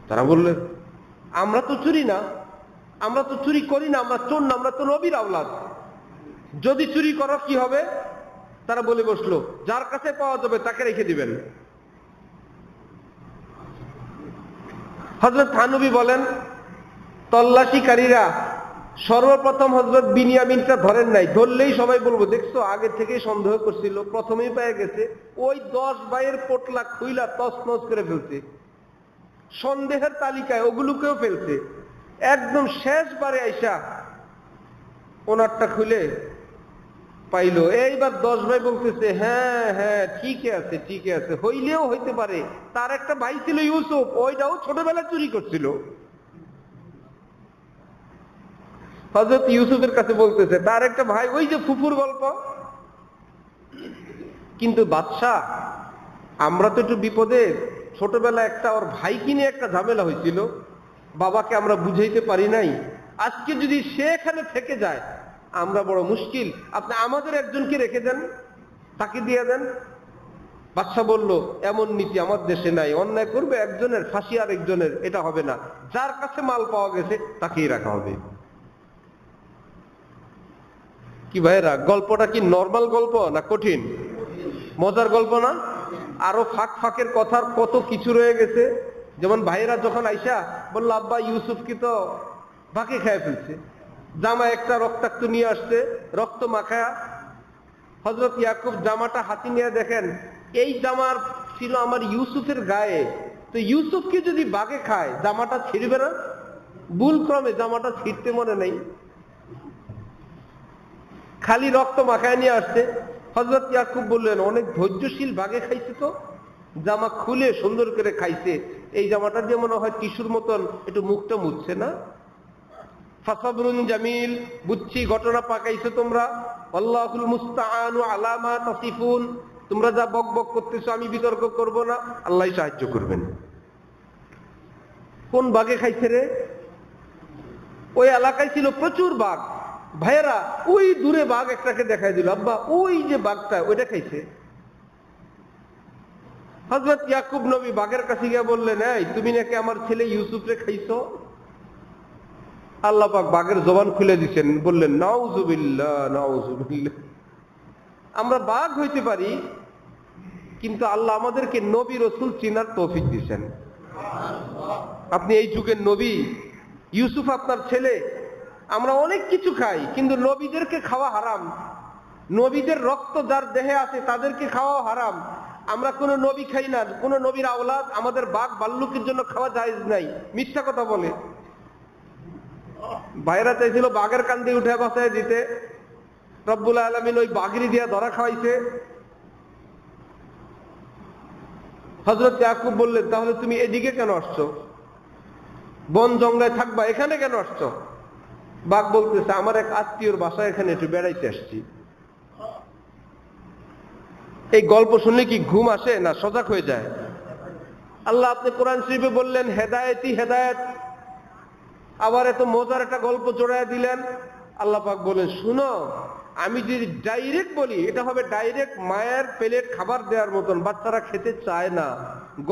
তারা বললেন আমরা তো চুরি না, আমরা তো চুরি করি না, আমরা চোর না, আমরা তো নবীর আওলাদ, যদি চুরি করো কি হবে? তারা বলে বসলো যার কাছে পাওয়া যাবে তাকে রেখে দিবেন। হযরত থানবী বলেন তল্লাশিকারীরা সর্বপ্রথম হযরত বিনিয়ামিনটা ধরেন নাই, ধরলেই সবাই বলবো দেখছো আগে থেকেই সন্দেহ করছিল, প্রথমেই পেয়ে গেছে। ওই 10 ভাইয়ের পোটলা খুইলা তছনছ করে ফেলছে, সন্দেহের তালিকায় ওগুলোকেও ফেলছে। একদম শেষবারে আইসা ওনারটা খুলে পাইলো। এইবার 10 ভাই বলতেছে হ্যাঁ হ্যাঁ ঠিকই আছে, ঠিকই আছে, হইলেও হইতে পারে তার একটা ভাই ছিল ইউসুফ, ওইটাও ছোটবেলায় চুরি করছিল। হযরত ইউসুফের কাছে বলতেছে তার একটা ভাই, ওই যে ফুফুর গল্প। কিন্তু বাদশাহ আমরা তো একটু বিপদে, ছোটবেলায় একটা ওর ভাই কিনে একটা ঝামেলা হয়েছিল, বাবাকে আমরা বুঝাইতে পারি নাই, আজকে যদি সে এখানে থেকে যায় আমরা বড় মুশকিল, আপনি আমাদের একজনকে রেখে দেন, তাকে দিয়ে দেন। বাদশাহ বলল এমন নীতি আমার দেশে নাই, অন্যায় করবে একজনের, ফাঁসি আর একজনের, এটা হবে না, যার কাছে মাল পাওয়া গেছে তাকেই রাখা হবে। কি ভাইরা, গল্পটা কি নরমাল গল্প না কঠিন? মজার গল্প না? আরো ফাঁক ফাঁকের কথার কত কিছু রয়ে গেছে। যেমন ভাইরা যখন আইসা বলল আব্বা ইউসুফ কি তো বাকি খেয়ে ফেলছে, জামা একটা রক্তাক্ত নিয়ে আসছে, রক্ত মাখায়া। হযরত ইয়াকুব জামাটা হাতি নিয়ে দেখেন এই জামার ছিল আমার ইউসুফের গায়ে, তো ইউসুফকে যদি বাঘে খায় জামাটা ছিঁড়বে না? ভুল ক্রমে জামাটা ছিঁড়তে মনে নেই, খালি রক্ত মাখায় নিয়ে আসছে। হযরত ইয়াকুব বললেন অনেক ধৈর্যশীল, বাঘে খাইছে তো, জামা খুলে সুন্দর করে খাইছে, এই জামাটা দিয়ে মনে হয় টিস্যুর মতন একটু মুখটা মুছছে না। ফাসাবরুন জামিল, বুঝছি ঘটনা পাকাইছো তোমরা, আল্লাহুল মুস্তাআনু আলা মা তাসিফুন, তোমরা যা বক বক করতেছো আমি বিতর্ক করব না, আল্লাহই সাহায্য করবেন। কোন বাঘে খাইছে রে? ওই এলাকায় ছিল প্রচুর বাঘ। ভাইয়েরা ওই দূরে বাঘ একটাকে দেখাই দিল, আব্বা ওই যে বাঘটা ওইটা খাইছে। হযরত ইয়াকুব নবী বাঘের কাছে গিয়ে বললেন এই তুমি নাকি আমার ছেলে ইউসুফরে খাইছো? আল্লাহ পাক বাঘের জবান খুলে দিচ্ছেন, বললেন নাউজুবিল্লাহ নাউজুবিল্লাহ। আমরা বাঘ হইতে পারি কিন্তু আল্লাহ আমাদেরকে নবী রাসূল চিনার তৌফিক দিয়েছেন। আপনি এই যুগের নবী, ইউসুফ আপনার ছেলে। আমরা অনেক কিছু খাই কিন্তু নবীদেরকে খাওয়া হারাম, নবীদের রক্ত যার দেহে আছে তাদেরকে খাওয়া হারাম। আমরা কোন নবী খাই না, কোন নবীর আওলাদ, আমাদের বাঘ ভাল্লুকের জন্য খাওয়া জায়েজ নাই, মিথ্যা কথা বলে। ভাইরা চাইছিল বাঘের কান দিয়ে উঠে বাসায় দিতে, রব্বুল আলামিন ওই বাঘরি দিয়া ধরা খাওয়াইছে। হযরত ইয়াকুব বললেন তাহলে তুমি এদিকে কেন আসছো? বন জঙ্গলে থাকবা, এখানে কেন আসছো? বাঘ বলতেছে আমার এক আত্মীয়র বাসায় এখানে একটু বেড়াইতে আসছি। এই গল্প শুনলে কি ঘুম আসে না সজাগ হয়ে যায়? আল্লাহ আপনি কোরআন শরীফে বললেন হেদায়েতই হেদায়েত, আবার এত মজার একটা গল্প জোড়ায় দিলেন। আল্লাহ পাক বলেন শুনো, আমি যদি ডাইরেক্ট বলি এটা হবে ডাইরেক্ট মায়ের প্লেট খাবার দেওয়ার মতন, বাচ্চারা খেতে চায় না।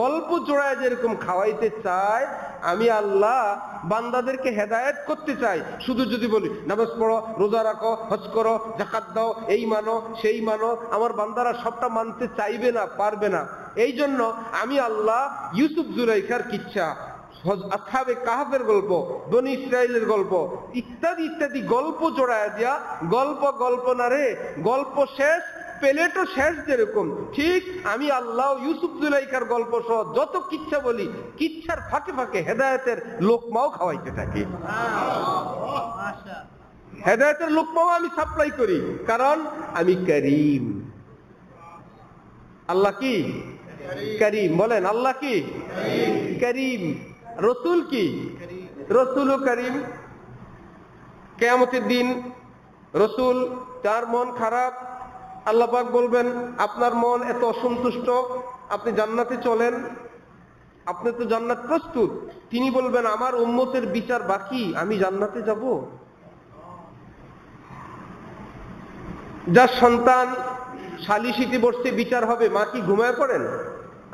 গল্প জোড়ায় যেরকম খাওয়াইতে চায়, আমি আল্লাহ বান্দাদেরকে হেদায়েত করতে চাই। শুধু যদি বলি নামাজ পড়ো, রোজা রাখো, হজ করো, যাকাত দাও, এই মানো সেই মানো, আমার বান্দারা সবটা মানতে চাইবে না, পারবে না। এই জন্য আমি আল্লাহ ইউসুফ জুলাইখার কিচ্ছা, আসহাবে কাহফের গল্প, বনি ইসরাইলের গল্প ইত্যাদি ইত্যাদি গল্প জোড়ায় দিয়া, গল্প না রে, গল্প শেষ প্লেটও শেষ, যেরকম ঠিক আমি আল্লাহ ইউসুফ জুলাইখার গল্প সহ যত কিচ্ছা বলি, কিচ্ছার ফাঁকে ফাঁকে হেদায়েতের লোকমাও খাওয়াইতে থাকি। হেদায়েতের লোকমাও আমি সাপ্লাই করি, কারণ আমি করিম। আল্লাহ কি করিম? বলেন আল্লাহ কি করিম? রসুল কি? রসুলও করিম। কিয়ামতের দিন রসুল তার মন খারাপ, আল্লাহ পাক বলবেন আপনার মন এত অসন্তুষ্ট, আপনি জান্নাতে চলেন, আপনি তো জান্নাত প্রস্তুত। তিনি বলবেন আমার উম্মতের বিচার বাকি, আমি জান্নাতে যাব। যার সন্তান সালিশিতে বসতে বিচার হবে, মা কি ঘুমায় পড়েন?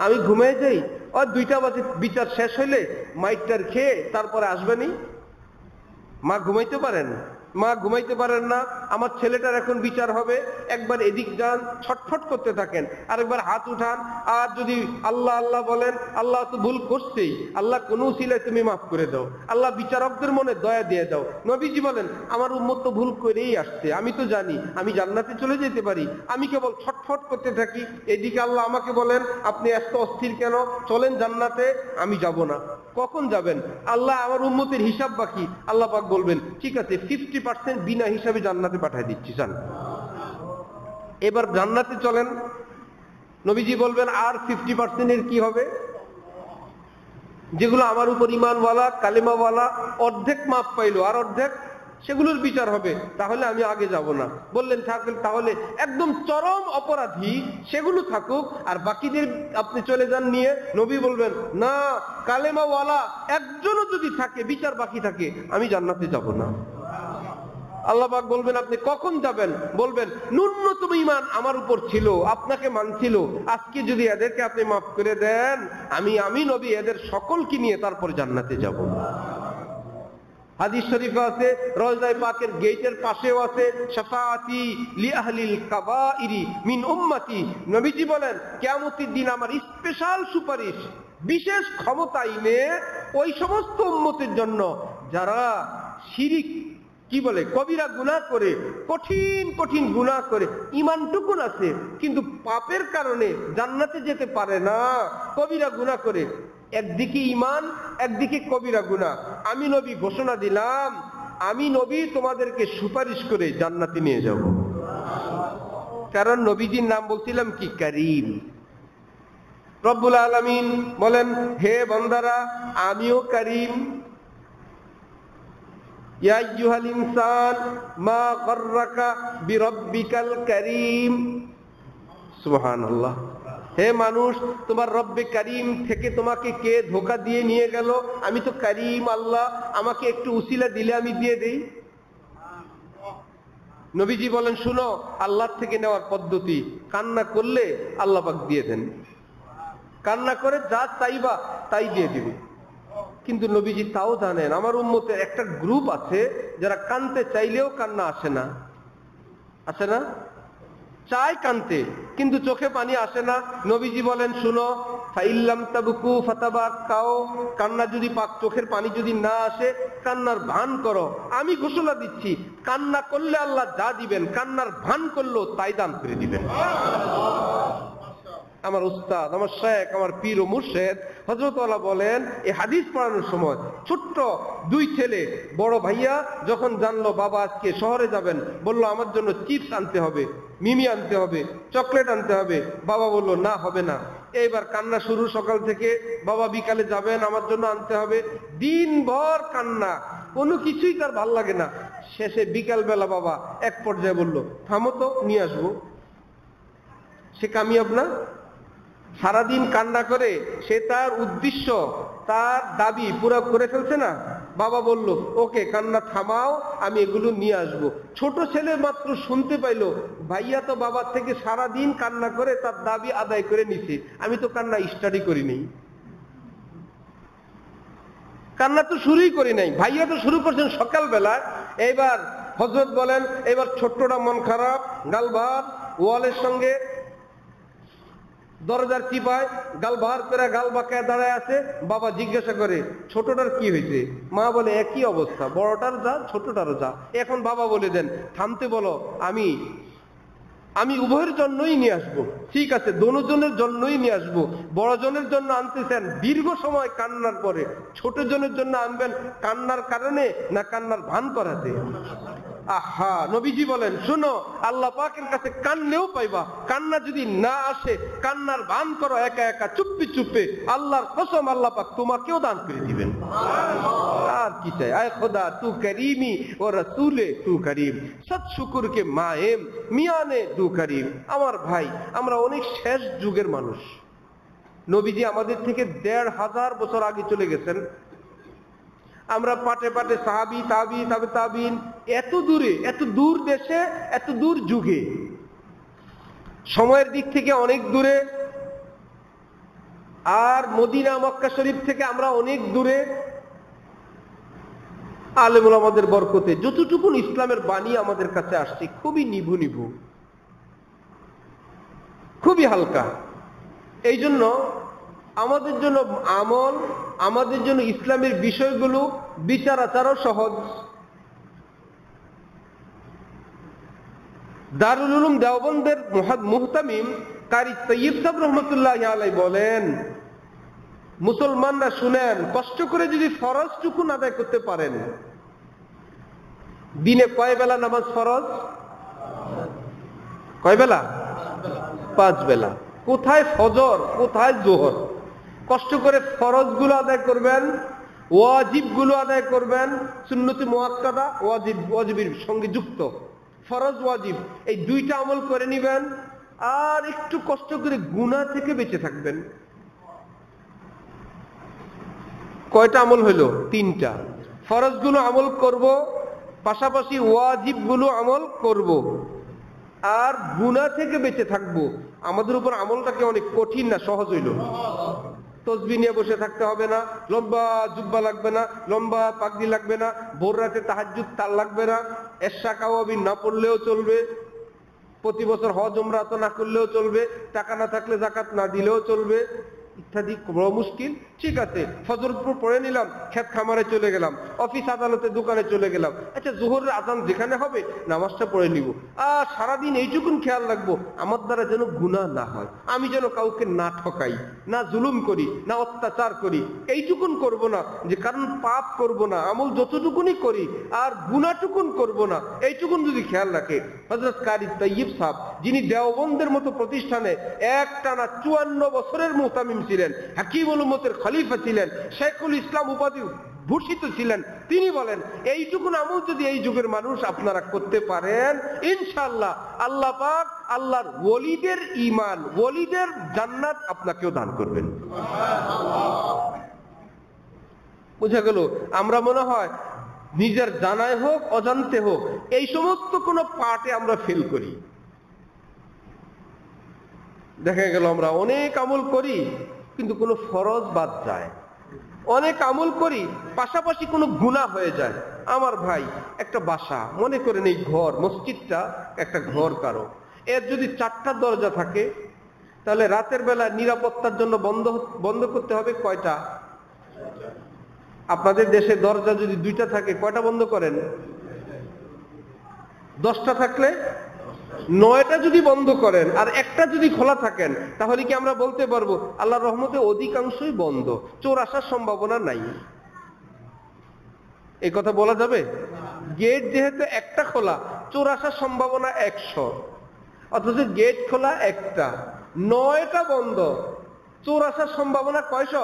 আমি ঘুমায় যাই, আর 2টা বাজে বিচার শেষ হইলে মাইকটার খেয়ে তারপরে আসবেনি। মা ঘুমাইতে পারেন? মা ঘুমাইতে পারেন না। আমার ছেলেটার এখন বিচার হবে, একবার এদিক যান, ছটফট করতে থাকেন, আরেকবার হাত উঠান, আর যদি আল্লাহ আল্লাহ বলেন, আল্লাহ তো ভুল করছেই, আল্লাহ কোন উসিলায় তুমি মাফ করে দাও, আল্লাহ বিচারকদের মনে দয়া দিয়ে দাও। নবীজি বলেন আমার উম্মত তো ভুল করেই আসছে, আমি তো জানি আমি জান্নাতে চলে যেতে পারি, আমি কেবল ছটফট করতে থাকি। এদিকে আল্লাহ আমাকে বলেন আপনি এত অস্থির কেন, চলেন জান্নাতে। আমি যাব না। কখন যাবেন? আল্লাহ আমার উম্মতের হিসাব বাকি। আল্লাহ পাক বলবেন ঠিক আছে 50% বিনা হিসাবে জান্নাতে পাঠিয়ে দিচ্ছি, চান এবার জান্নাতে চলেন। নবীজি বলবেন আর 50% এর কি হবে? যেগুলো আমার উপর ঈমানওয়ালা কালেমাওয়ালা অর্ধেক মাপ পাইলো, আর অর্ধেক সেগুলোর বিচার হবে, তাহলে আমি আগে যাব না। বললেন থাকবেন, তাহলে একদম চরম অপরাধী সেগুলো থাকুক, আর বাকিদের আপনি চলে যান নিয়ে। নবী বলবেন না, কালেমাওয়ালা একজনও যদি থাকে, বিচার বাকি থাকে, আমি জান্নাতে যাব না। আল্লাহ পাক বলবেন আপনি কখন যাবেন? বলবেন ন্যূনতম ঈমান আমার উপর ছিল, আপনাকে মানছিল, আজকে যদি এদেরকে আপনি মাফ করে দেন, আমি নবী এদের সকলকে নিয়ে তারপর জান্নাতে যাব। হাদিস শরীফে আছে, রওজায়ে পাকের গেটের পাশেও আছে শাফাআতি লি আহলিল কাবাইরি মিন উম্মতি। নবীজি বলেন কিয়ামতের দিন আমার স্পেশাল সুপারিশ, বিশেষ ক্ষমতা এনে ওই সমস্ত উম্মতের জন্য যারা শিরিক কি বলে কবিরা গুনাহ করে, কঠিন কঠিন গুনাহ করে, ঈমানটুকুন আছে কিন্তু পাপের কারণে জান্নাতে যেতে পারে না, কবিরা গুনাহ করে। একদিকে ঈমান, একদিকে কবিরা গুনাহ। আমি নবী ঘোষণা দিলাম, আমি নবী তোমাদেরকে সুপারিশ করে জান্নাতে নিয়ে যাব। কারণ নবীজির নাম বলছিলাম কি করিম। রব্বুল আলামিন বলেন হে বান্দারা আমিও করিম। ইয়া আইয়ুহাল ইনসান মা গররাকা বিরব্বিকাল করিম। সুবহানাল্লাহ। হে মানুষ, তোমার রব্বে করিম থেকে তোমাকে কে ধোঁকা দিয়ে নিয়ে গেল? আমি তো করিম আল্লাহ, আমাকে একটু উসিলা দিলে আমি দিয়ে দেই। নবীজি বলেন শুনো আল্লাহর থেকে নেওয়ার পদ্ধতি, কান্না করলে আল্লাহ পাক দিয়ে দেন, কান্না করে যা চাইবা তাই দিয়ে দিবে। কিন্তু নবীজি তাও জানেন আমার উম্মতের একটা গ্রুপ আছে যারা কানতে চাইলেও কান্না আসে না, আসে না, চায় কানতে কিন্তু চোখে পানি আসে না। নবীজি বলেন শুনো ফাইল্লাম তাবকু ফাতাবাক্কাও, কান্না যদি পাক চোখের পানি যদি না আসে কান্নার ভান করো। আমি ঘোষণা দিচ্ছি কান্না করলে আল্লাহ যা দিবেন, কান্নার ভান করলেও তাই দান করে দিবেন। আমার উস্তাদ, আমার শেখ, আমার পীর ও মুর্শেদ হযরত ওয়ালা বলেন এই হাদিস পড়ানোর সময় ছোট্ট 2 ছেলে, বড় ভাইয়া যখন জানলো বাবা আজকে শহরে যাবেন, বলল আমার জন্য চিপস আনতে হবে, মিমি আনতে হবে, চকলেট আনতে হবে। বাবা বলল না হবে না। এইবার কান্না শুরু সকাল থেকে, বাবা বিকালে যাবেন আমার জন্য আনতে হবে, দিনভর কান্না, কোনো কিছুই তার ভাল লাগে না। শেষে বিকাল বেলা বাবা এক পর্যায়ে বলল থামো তো, নিয়ে আসবো। সে কামিয়াব না? সারাদিন কান্না করে সে তার উদ্দেশ্য, তার দাবি পুরো করে ফেলছে না। বাবা বলল ওকে কান্না থামাও, আমি এগুলো নিয়ে আসবো। ছোট ছেলে মাত্র শুনতে পাইলো ভাইয়া তো বাবার থেকে সারাদিন কান্না করে তার দাবি আদায় করে নিছে, আমি তো কান্না স্টার্টই করি নাই, কান্না তো শুরুই করি নাই, ভাইয়া তো শুরু করছেন সকালবেলা। এইবার হযরত বলেন এবার ছোট্টটা মন খারাপ, গাল ভার, ওয়ালের সঙ্গে দরজার চিপায় গাল ভার করে গাল বাঁকায় দাঁড়ায় আছে। বাবা জিজ্ঞাসা করে ছোটটার কি হয়েছে? মা বলে একই অবস্থা, বড়টার যা ছোটটারও যা। এখন বাবা বলে দেন থামতে বলো, আমি উভয়ের জন্যই নিয়ে আসবো। ঠিক আছে, দোনোজনের জন্যই নিয়ে আসবো। বড় জনের জন্য আনতেছেন দীর্ঘ সময় কান্নার পরে, ছোট জনের জন্য আনবেন কান্নার কারণে না কান্নার ভান করাতে? আহা, নবীজি বলেন শুনো, আল্লাহ পাকের কাছে কান্নেও পাইবা, কান্না যদি না আসে কান্নার ভান করো একা একা চুপি চুপে, আল্লাহর কসম আল্লাহ পাক তোমাকেও দান করে দিবেন। আর কি চাই? আয় খোদা তু করিমি ও রসুলে তু করিম, সৎ শুকুর কে মায়েম মিয়ানে তু করিম। আমার ভাই, আমরা অনেক শেষ যুগের মানুষ। নবীজি আমাদের থেকে ১৫০০ বছর আগে চলে গেছেন। আমরা পাটে পাটে সাহাবি তাবি তাবে তাবিন, এত দূরে, এত দূর দেশে, এত দূর যুগে, সময়ের দিক থেকে অনেক দূরে। আর মদিনা মক্কা শরীফ থেকে আমরা অনেক দূরে। আলেম ওলামাদের বরকতে যতটুকু ইসলামের বাণী আমাদের কাছে আসছে খুবই নিভু নিভু, খুবই হালকা। এই জন্য আমাদের জন্য আমল, আমাদের জন্য ইসলামের বিষয়গুলো বিচার আচারও সহজ। দারুল উলুম দেওবন্দের মুহতামিম কারি তৈয়ব সাহেব রহমতুল্লাহ আলাই বলেন, মুসলমানরা শুনেন, কষ্ট করে যদি ফরজটুকুন আদায় করতে পারেন, দিনে কয় বেলা নামাজ ফরজ? কয় বেলা? 5 বেলা। কোথায় ফজর, কোথায় জোহর? কষ্ট করে ফরজ গুলো আদায় করবেন, ওয়াজিব গুলো আদায় করবেন, সুন্নতি মুআক্কাদা ওয়াজিব, ওয়াজিবের সঙ্গে যুক্ত ফরজ ওয়াজিব, এই দুইটা আমল করে নিবেন। আর একটু কষ্ট করে গুনাহ থেকে বেঁচে থাকবেন। কয়টা আমল হইল? 3টা। ফরজ গুলো আমল করব, পাশাপাশি ওয়াজিব গুলো আমল করব, আর গুনাহ থেকে বেঁচে থাকবো। আমাদের উপর আমলটাকে অনেক কঠিন না সহজ হইল? তসবিহ নিয়ে বসে থাকতে হবে না, লম্বা জুব্বা লাগবে না, লম্বা পাগড়ি লাগবে না, ভোর রাতে তাহাজ্জুদ তার লাগবে না, এশা কাওয়াবি না পড়লেও চলবে, প্রতি বছর হজ উমরা তো না করলেও চলবে, টাকা না থাকলে যাকাত না দিলেও চলবে, ইত্যাদি। বড় মুশকিল? ঠিক আছে, ফজর পড়ে নিলাম, ক্ষেত খামারে চলে গেলাম, অফিস আদালতে দোকানে চলে গেলাম, আচ্ছা জোহরের আজান যেখানে হবে নামাজটা পড়ে নিব। আর সারাদিন এইটুকুন খেয়াল রাখবো আমার দ্বারা যেন গুনাহ না হয়, আমি যেন কাউকে না ঠকাই, না জুলুম করি, না অত্যাচার করি, এইটুকুন করব না। যে কারণ পাপ করব না, আমল যতটুকুনই করি, আর গুনাহটুকুন করব না, এইটুকুন যদি খেয়াল রাখে। হযরত কারি তৈয়ব সাহেব, যিনি দেওবন্দের মতো প্রতিষ্ঠানে একটানা 54 বছরের মুহতামিম ছিলেন, হাকিমুল উম্মতের খলিফা ছিলেন, শেখুল ইসলাম উপাধি ভূষিত ছিলেন, তিনি বলেন এইটুকুন আমল যদি এই যুগের মানুষ আপনারা করতে পারেন, ইনশাআল্লাহ আল্লাহ পাক আল্লাহর ওলিদের ঈমান, ওলিদের জান্নাত আপনাকেও দান করবেন। বুঝা গেল? আমরা মনে হয় নিজের জানায় হোক অজান্তে হোক এই সমস্ত কোন পার্টে আমরা ফেল করি। দেখা গেল আমরা অনেক আমল করি কিন্তু কোনো ফরজ বাদ যায়, অনেক আমল করি পাশাপাশি কোনো গুনাহ হয়ে যায়। আমার ভাই, একটা বাসা মনে করেন, এই ঘর, মসজিদটা একটা ঘর কারো, এর যদি 4টা দরজা থাকে তাহলে রাতের বেলা নিরাপত্তার জন্য বন্ধ করতে হবে কয়টা? আপনাদের দেশে দরজা যদি 2টা থাকে কয়টা বন্ধ করেন? 10টা থাকলে 9টা যদি বন্ধ করেন আর একটা যদি খোলা থাকেন, তাহলে কি আমরা বলতে পারবো আল্লাহর রহমতে অধিকাংশই বন্ধ, চোর আসার সম্ভাবনা নাই? এই কথা বলা যাবে? গেট যেহেতু একটা খোলা, চোর আসার সম্ভাবনা 100, অথচ গেট খোলা একটা, 9টা বন্ধ, চোর আসার সম্ভাবনা কয়শ?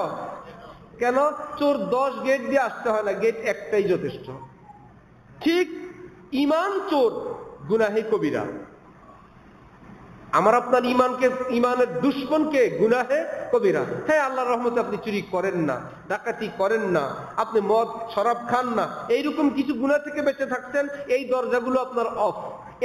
কেন? চোর 10 গেট দিয়ে আসতে হয় না, গেট একটাই যথেষ্ট। ঠিক ঈমান চোর গুনাহে কবিরা। আমার আপনার ঈমানকে, ঈমানের দুশমনকে গুনাহে কবিরা। হ্যাঁ, আল্লাহর রহমতে আপনি চুরি করেন না, ডাকাতি করেন না, আপনি মদ শরাব খান না, এইরকম কিছু গুনাহ থেকে বেঁচে থাকছেন, এই দরজাগুলো আপনার অফ।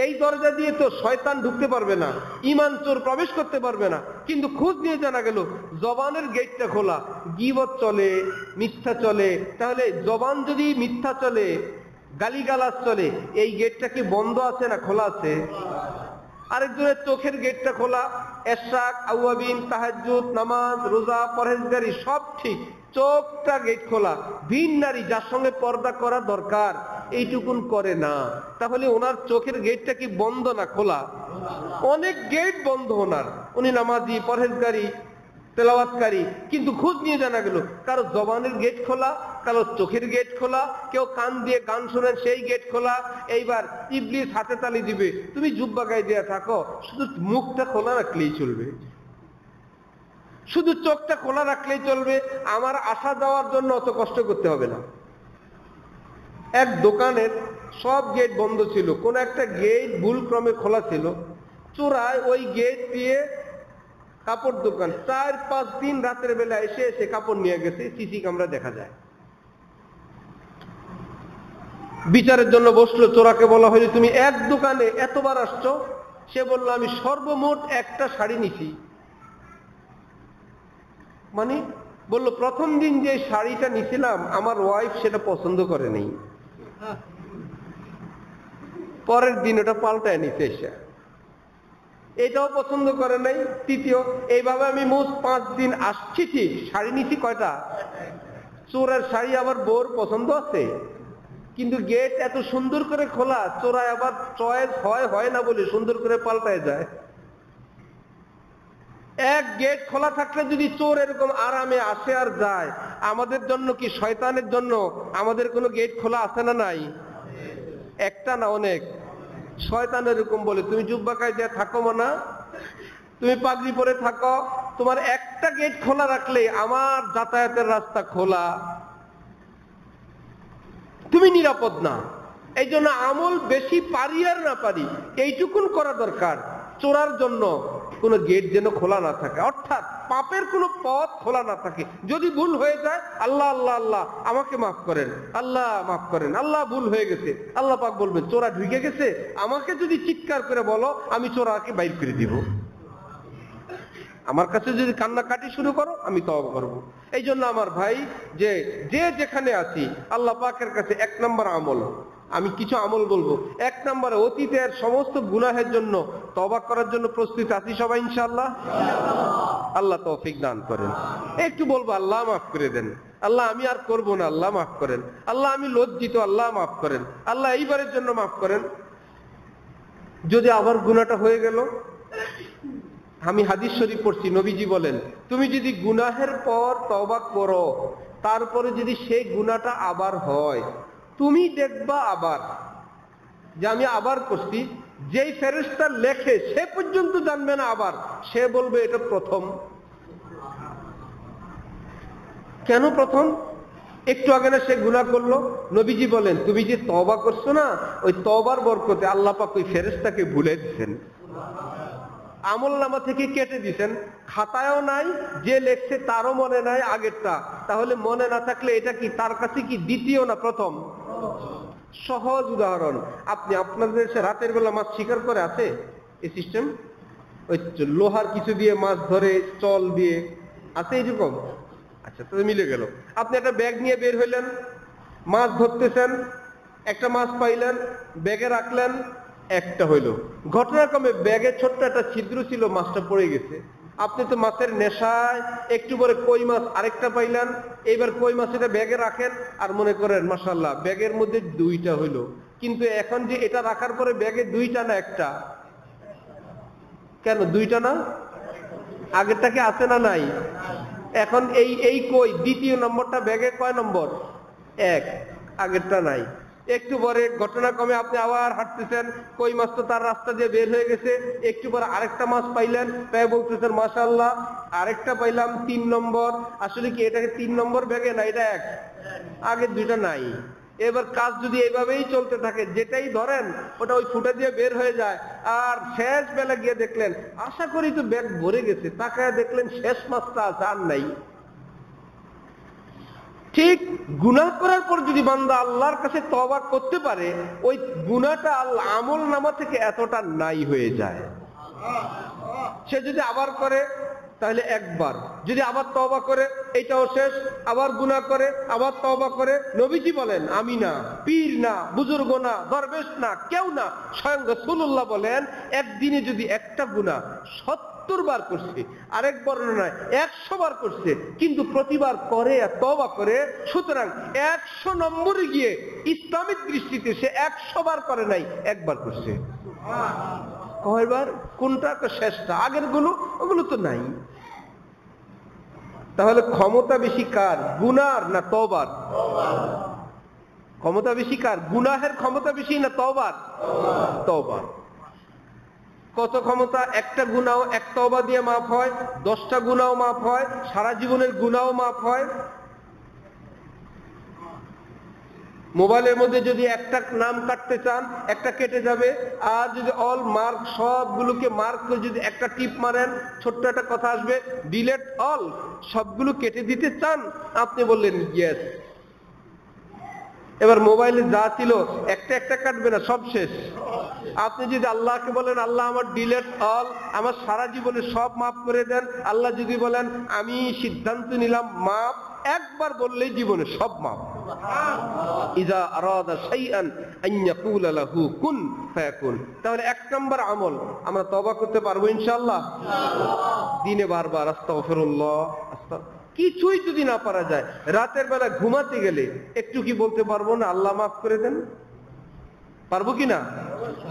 এই দরজা দিয়ে তো শয়তান ঢুকতে পারবে না, ঈমান চোর প্রবেশ করতে পারবে না। কিন্তু খোঁজ নিয়ে জানা গেল জবানের গেটটা খোলা, গীবত চলে, মিথ্যা চলে। তাহলে জবান যদি মিথ্যা চলে, গালিগালাজ চলে, এই গেটটা কি বন্ধ আছে না খোলা আছে? আরেকজনের চোখের গেটটা খোলা, এশরাক, আওয়াবিন, তাহাজ্জুদ, নামাজ, রোজা, পরহেজগারি সব ঠিক, চোখটা গেট খোলা। ভিন নারী যার সঙ্গে পর্দা করা দরকার এইটুকুন করে না, তাহলে ওনার চোখের গেটটা কি বন্ধ না খোলা? অনেক গেট বন্ধ ওনার। উনি নামাজি, পরহেজগারি, তেলাওয়াতকারী, কিন্তু খোঁজ নিয়ে জানা গেল কারো জবানের গেট খোলা, কারো চোখের গেট খোলা, কেউ কান দিয়ে গান শোনেন সেই গেট খোলা। এইবার ইবলিস হাতে তালি দিবে, তুমি জুব্বা গায়ে দিয়ে থাকো, শুধু মুখটা খোলা রাখলেই চলবে, শুধু চোখটা খোলা রাখলেই চলবে, আমার আসা যাওয়ার জন্য অত কষ্ট করতে হবে না। এক দোকানের সব গেট বন্ধ ছিল, কোন একটা গেট ভুল ক্রমে খোলা ছিল, চোরায় ওই গেট দিয়ে কাপড় দোকান 4-5 দিন রাতের বেলা এসে এসে কাপড় নিয়ে গেছে, সিসি ক্যামেরা দেখা যায়। বিচারের জন্য বসলো, চোরাকে বলা হয়েছে তুমি এক দোকানে এতবার আসছো? সে বলল আমি সর্বমোট একটা শাড়ি নিছি। মানে বলল প্রথম দিন যে শাড়িটা নিছিলাম আমার ওয়াইফ সেটা পছন্দ করে নেই, পরের দিন ওটা পাল্টায় নিতে এসে এটাও পছন্দ করে নাই, তৃতীয়, এইভাবে আমি মোট 5 দিন আসছি, ঠিক শাড়ি নিছি কয়টা? চোরের শাড়ি আবার বোর পছন্দ আছে, কিন্তু গেট এত সুন্দর করে খোলা, চোরায় আবার চয়েস হয় না বলে সুন্দর করে পাল্টায় যায়। এক গেট খোলা থাকলে যদি চোর এরকম আরামে আসে আর যায়, আমাদের জন্য কি শয়তানের জন্য আমাদের কোনো গেট খোলা আছে না নাই? একটা না অনেক। শয়তান এরকম বলে তুমি জুব্বা গায়ে দিয়ে থাকো না, তুমি পাগড়ি পরে থাকো, তোমার একটা গেট খোলা রাখলে আমার যাতায়াতের রাস্তা খোলা, তুমি নিরাপদ না। এই জন্য আমল বেশি পারি আর না পারি এইটুকুন করা দরকার, চোরার জন্য কোনো গেট যেন খোলা না থাকে, অর্থাৎ পাপের কোনো পথ খোলা না থাকে। যদি ভুল হয়ে যায় আল্লাহ আল্লাহ আল্লাহ আমাকে মাফ করেন, আল্লাহ মাফ করেন, আল্লাহ ভুল হয়ে গেছে, আল্লাহ পাক বলবেন চোরা ঢুকে গেছে, আমাকে যদি চিৎকার করে বলো আমি চোরাকে বাইর করে দিব। আমার কাছে যদি কান্নাকাটি শুরু করো আমি তওবা করব। এই জন্য আমার ভাই, যে যেখানে আছি আল্লাহ পাকের কাছে 1 নম্বর আমল, আমি কিছু আমল বলবো। 1 নম্বরে অতীতের সমস্ত গুনাহের জন্য তওবা করার জন্য প্রস্তুত আছি সবাই ইনশাআল্লাহ? আল্লাহ তৌফিক দান করেন। একটু বলবো আল্লাহ মাফ করে দেন, আল্লাহ আমি আর করব না, আল্লাহ মাফ করেন, আল্লাহ আমি লজ্জিত, আল্লাহ মাফ করেন, আল্লাহ এইবারের জন্য মাফ করেন। যদি আবার গুনাহটা হয়ে গেল, আমি হাদিস শরীফ পড়ছি, নবীজি বলেন তুমি যদি গুনাহের পর তওবা করো, তারপরে যদি সেই গুনাহটা আবার হয়, তুমি দেখবা আবার যে আমি আবার করছি, যেই ফেরেশতা লেখে সে পর্যন্ত জানবে না আবার, সে বলবে এটা প্রথম। কেন প্রথম? একটু আগে না সে গুনাহ করলো, নবীজি বলেন তুমি যে তওবা করছো না, ওই তওবার বরকতে আল্লাহ পাক ওই ফেরেশতাকে ভুলে দিয়েছেন, আমল নামা থেকে কেটে দিছেন, খাতায়ও নাই, যে লেখছে তারও মনে নাই আগেরটা। তাহলে মনে না থাকলে এটা কি তার কাছে কি দ্বিতীয় না প্রথম? সহজ উদাহরণ, আপনি আপনাদের দেশে রাতের বেলা মাছ শিকার করে আছে এই সিস্টেম? ওই লোহার কিছু দিয়ে মাছ ধরে, চল দিয়ে আছে এরকম? আচ্ছা, তাহলে মিলে গেল। আপনি একটা ব্যাগ নিয়ে বের হইলেন, মাছ ধরতেছেন, একটা মাছ পাইলেন, ব্যাগে রাখলেন, একটা হইল। ঘটনাক্রমে ব্যাগে ছোট্ট একটা ছিদ্র ছিল, মাছটা পড়ে গেছে। আপনি তো মাছের নেশায় একটু পরে কই মাছ আরেকটা পাইলেন, এইবার কই মাছ এটা ব্যাগে রাখেন আর মনে করেন মাশাআল্লাহ ব্যাগের মধ্যে 2টা হইল। কিন্তু এখন যে এটা রাখার পরে ব্যাগে 2টা না একটা? কেন 2টা না? আগেরটাকে আছে না নাই? এখন এই কই দ্বিতীয় নম্বরটা ব্যাগে কয় নম্বর? 1, আগেরটা নাই। একটু পরে ঘটনাক্রমে আপনি আবার হাঁটতেছেন, কই মাছ তো তার রাস্তা দিয়ে বের হয়ে গেছে, একটু পরে আরেকটা মাছ পাইলেন, তাই বলতেছেন মাশাআল্লাহ আরেকটা পাইলাম 3 নম্বর। আসলে কি এটাকে 3 নম্বর ব্যাগে না, এটা 1, আগের 2টা নাই। এবার কাজ যদি এইভাবেই চলতে থাকে, যেটাই ধরেন ওটা ওই ফুটা দিয়ে বের হয়ে যায়, আর শেষ বেলা গিয়ে দেখলেন আশা করি তো ব্যাগ ভরে গেছে, তাকায় দেখলেন শেষ মাছটা আছে আর নাই। ঠিক গুনাহ করার পর যদি বান্দা আল্লাহর কাছে তওবা করতে পারে, ওই গুনাহটা আল্লাহ আমল নামা থেকে এতটা নাই হয়ে যায়। সে যদি আবার করে তাহলে একবার, যদি আবার তওবা করে এইটাও শেষ, আবার গুনাহ করে আবার তওবা করে। নবীজি বলেন আমি না, পীর না, বুজুর্গ না, দরবেশ না, কেউ না, স্বয়ং রাসূলুল্লাহ বলেন একদিনে যদি একটা গুনাহ 70 বার করছে, আরেক বর্ণনায় 100 বার করছে, কিন্তু প্রতিবার করে আর তওবা করে, সুতরাং 100 নম্বরে গিয়ে ইসলামিক দৃষ্টিতে সে 100 বার করে নাই, একবার করছে। কয়বার? কোনটা শেষটা? আগের গুলো ওগুলো তো নাই। তাহলে ক্ষমতা বেশি কার, গুনার না তওবার? ক্ষমতা বেশি কার, গুনাহের ক্ষমতা বেশি না তওবার? তওবার। কত ক্ষমতা? একটা গুনাহ এক তওবা দিয়ে মাফ হয়, 10টা গুনাহ মাফ হয়, সারা জীবনের গুনাহ মাফ হয়। মোবাইলের মধ্যে যদি একটা নাম কাটতে চান, একটা কেটে যাবে। আর যদি অল মার্ক, সবগুলোকে মার্ক করে যদি একটা টিপ মারেন, ছোট্ট একটা কথা আসবে, ডিলেট অল, সবগুলো কেটে দিতে চান, আপনি বললেন ইয়েস। এবার মোবাইলে যা ছিল একটা একটা কাটবে না, সব শেষ। আপনি যদি আল্লাহকে বলেন আল্লাহ আমার ডিলেট অল, আমার সারা জীবনে সব মাফ করে দেন, আল্লাহ যদি বলেন আমি সিদ্ধান্ত নিলাম মাফ, একবার বললেই জীবনে সব মাফ। ইজা আরাদা শাইআন আন ইয়াকুলা লাহু কুন ফায়াকুন। তাহলে 1 নম্বর আমল আমরা তওবা করতে পারবো ইনশাআল্লাহ। দিনে বারবার আস্তাগফিরুল্লাহ, কিছুই যদি না পারা যায়, রাতের বেলা ঘুমাতে গেলে একটু কি বলতে পারবো না আল্লাহ মাফ করে দেন? পারবো কিনা?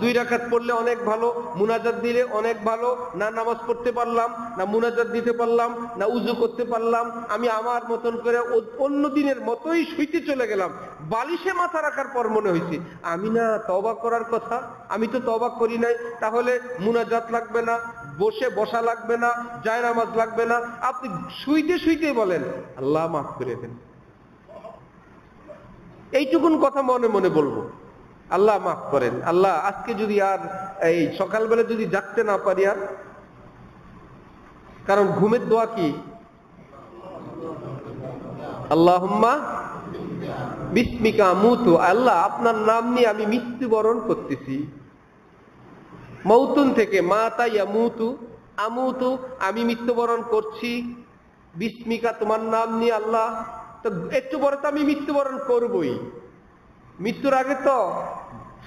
2 রাকাত পড়লে অনেক ভালো, মুনাজাত দিলে অনেক ভালো। না নামাজ পড়তে পারলাম, না মুনাজাত দিতে পারলাম, না উযু করতে পারলাম, আমি আমার মতন করে অন্য দিনের মতোই শুইতে চলে গেলাম। বালিশে মাথা রাখার পর মনে হয়েছে আমি না তওবা করার কথা, আমি তো তওবা করি নাই। তাহলে মুনাজাত লাগবে না, বসা লাগবে না, জায়নামাজ লাগবে না, আপনি শুইতে শুইতে বলেন আল্লাহ মাফ করে দেন। এইটুকুন কথা মনে মনে বলবো, আল্লাহ মাফ করেন, আল্লাহ আজকে যদি আর এই সকালবেলা যদি জাগতে না পারি আর, কারণ ঘুমের দোয়া কি? আল্লাহুম্মা বিসমিকা আমুতু, আল্লাহ আপনার নাম নিয়ে আমি মৃত্যুবরণ করতেছি। মৌতুন থেকে মাতা ইয়ামুতু, আমুতু আমি মৃত্যুবরণ করছি, বিসমিকা তোমার নাম নিয়ে আল্লাহ। তো একটু পরে তো আমি মৃত্যুবরণ করবই। মৃত্যুর আগে তো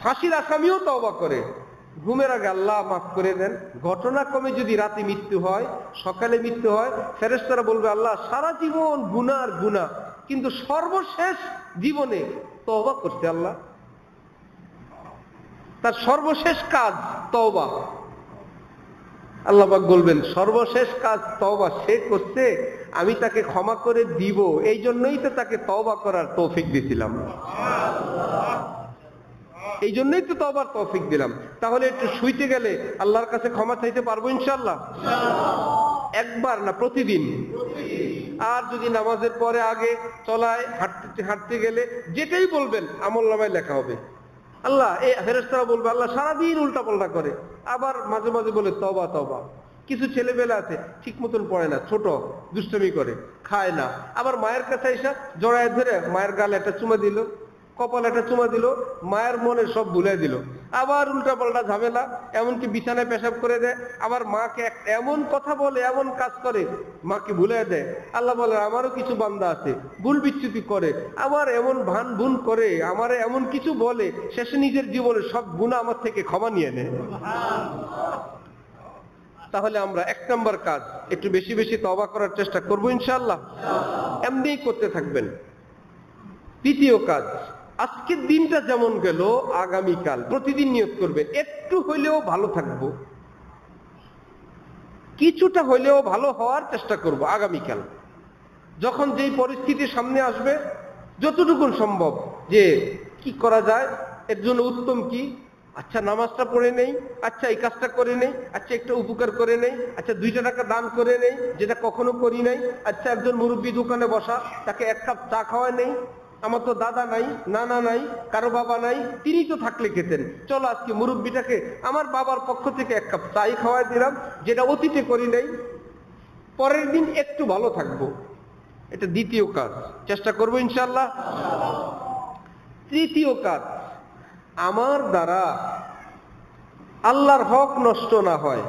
ফাঁসির আসামিও তওবা করে, ঘুমের আগে আল্লাহ মাফ করে দেন। ঘটনাক্রমে যদি রাতে মৃত্যু হয়, সকালে মৃত্যু হয়, ফেরেশতারা বলবে আল্লাহ সারা জীবন গুনার গুনাহ, কিন্তু সর্বশেষ জীবনে তওবা করছে আল্লাহ, তার সর্বশেষ কাজ তওবা। আল্লাহ পাক বলবেন সর্বশেষ কাজ তওবা সে করছে, আমি তাকে ক্ষমা করে দিব, এই জন্যই তো তাকে তওবা করার তৌফিক দিয়েছিলাম, এই জন্যই তো তওবার তৌফিক দিলাম। তাহলে একটু শুইতে গেলে আল্লাহর কাছে ক্ষমা চাইতে পারবো ইনশাআল্লাহ? একবার না, প্রতিদিন। আর যদি নামাজের পরে আগে চলায় হাঁটতে গেলে যেটাই বলবেন আমলনামায় লেখা হবে। আল্লাহ এই ফেরেশতারা বলবে আল্লাহ সারাদিন উল্টা পাল্টা করে, আবার মাঝে মাঝে বলে তওবা তওবা। কিছু ছেলেবেলা আছে ঠিক মতন পড়ে না, ছোট দুষ্টমি করে, খায় না, আবার মায়ের কাছে এসে জড়ায় ধরে মায়ের গালে একটা চুমা দিল, কপালে একটা চুমা দিল, মায়ের মনে সব ভুলে দিল, আবার উল্টা পাল্টা ঝামেলা, এমনকি বিছানায় পেশাব করে দেয়, আবার মাকে এমন কথা বলে, এমন কাজ করে, মাকে ভুলে দেয়। আল্লাহ বলে আমারও কিছু বান্দা আছে ভুল বিচ্যুতি করে, আবার এমন ভান ভুন করে, আমারে এমন কিছু বলে, শেষে নিজের জীবনে সব গুনাহ আমার থেকে ক্ষমা নিয়ে নেয়। তাহলে আমরা 1 নম্বর কাজ একটু বেশি বেশি তওবা করার চেষ্টা করবো ইনশাআল্লাহ, এমনিই করতে থাকবেন। দ্বিতীয় কাজ, আজকের দিনটা যেমন গেল আগামীকাল প্রতিদিন নিয়ত করবেন একটু হইলেও ভালো থাকবো, কিছুটা হইলেও ভালো হওয়ার চেষ্টা করব আগামীকাল। যখন যেই পরিস্থিতি সামনে আসবে যতটুকু সম্ভব যে কি করা যায়, এর জন্য উত্তম কি, আচ্ছা নামাজটা পড়ে নেই, আচ্ছা এই কাজটা করে নেই, আচ্ছা একটা উপকার করে নেই, আচ্ছা 2 টাকা দান করে নেই যেটা কখনো করি নাই, আচ্ছা একজন মুরব্বী দোকানে বসা, তাকে 1 কাপ চা খাওয়া নেই, আমার তো দাদা নাই, নানা নাই, কারো বাবা নাই, তিনি তো থাকলে খেতেন, চলো আজকে মুরব্বীটাকে আমার বাবার পক্ষ থেকে 1 কাপ চাই খাওয়াই দিলাম, যেটা অতীতে করি নাই, পরের দিন একটু ভালো থাকবো। এটা দ্বিতীয় কাজ, চেষ্টা করবো ইনশাআল্লাহ। তৃতীয় কাজ, আমার দ্বারা আল্লাহর হক নষ্ট না হয়,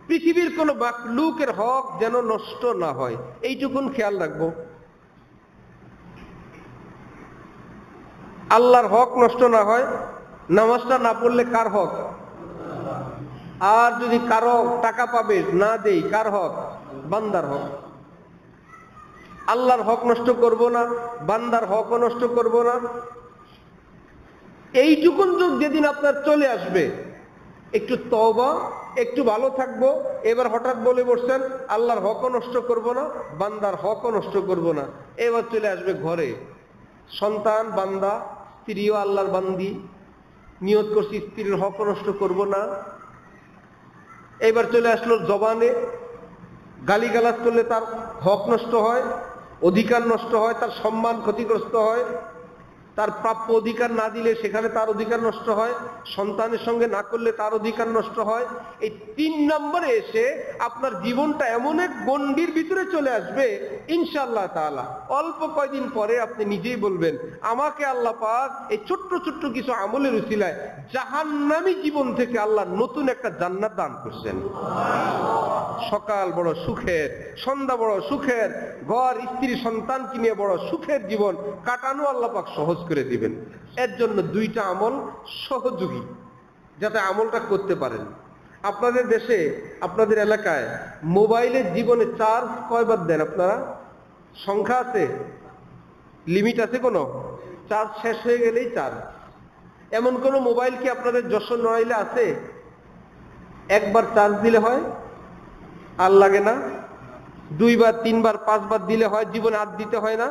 পৃথিবীর কোন মাখলুকের হক যেন নষ্ট না হয়, এইটুকুন খেয়াল রাখবো। আল্লাহর হক নষ্ট না হয়, নামাজটা না পড়লে কার হক? আর যদি কারো টাকা পাবে না দেই, কার হক? বান্দার হক। আল্লাহর হক নষ্ট করব না, বান্দার হকও নষ্ট করব না। এইটুকুন যুগ যেদিন আপনার চলে আসবে, একটু তওবা, একটু ভালো থাকবো, এবার হঠাৎ বলে বসছেন আল্লাহর হকও নষ্ট করব না, বান্দার হকও নষ্ট করব না। এবার চলে আসবে ঘরে সন্তান বান্দা, স্ত্রীও আল্লাহর বান্দি, নিয়ত করছি স্ত্রীর হকও নষ্ট করব না। এবার চলে আসলো জবানে, গালিগালাজ করলে তার হক নষ্ট হয়, অধিকার নষ্ট হয়, তার সম্মান ক্ষতিগ্রস্ত হয়, তার প্রাপ্য অধিকার না দিলে সেখানে তার অধিকার নষ্ট হয়, সন্তানের সঙ্গে না করলে তার অধিকার নষ্ট হয়। এই 3 নম্বরে এসে আপনার জীবনটা এমন এক গণ্ডির ভিতরে চলে আসবে ইনশাআল্লাহ তাআলা অল্প কয়দিন পরে আপনি নিজেই বলবেন আমাকে আল্লাহ পাক এই ছোট্ট ছোট্ট কিছু আমলের উসিলায় জাহান্নামী জীবন থেকে আল্লাহ নতুন একটা জান্নাত দান করছেন। সকাল বড় সুখের, সন্ধ্যা বড় সুখের, ঘর স্ত্রী সন্তানকে নিয়ে বড় সুখের জীবন কাটানো আল্লাহ পাক সহজ করে দিবেন। এর জন্য 2টা আমল সহযোগী, যাতে আমলটা করতে পারেন। আপনাদের দেশে, আপনাদের এলাকায় মোবাইলের জীবনে চার্জ কয়বার দেন আপনারা? সংখ্যা আছে? লিমিট আছে? কোনো চার্জ শেষ হয়ে গেলেই চার্জ। এমন কোন মোবাইল কি আপনাদের যশোর নড়াইলে আছে একবার চার্জ দিলে হয়? আর লাগে না? 2 বার 3 বার 5 বার দিলে হয়, জীবনে আর দিতে হয় না।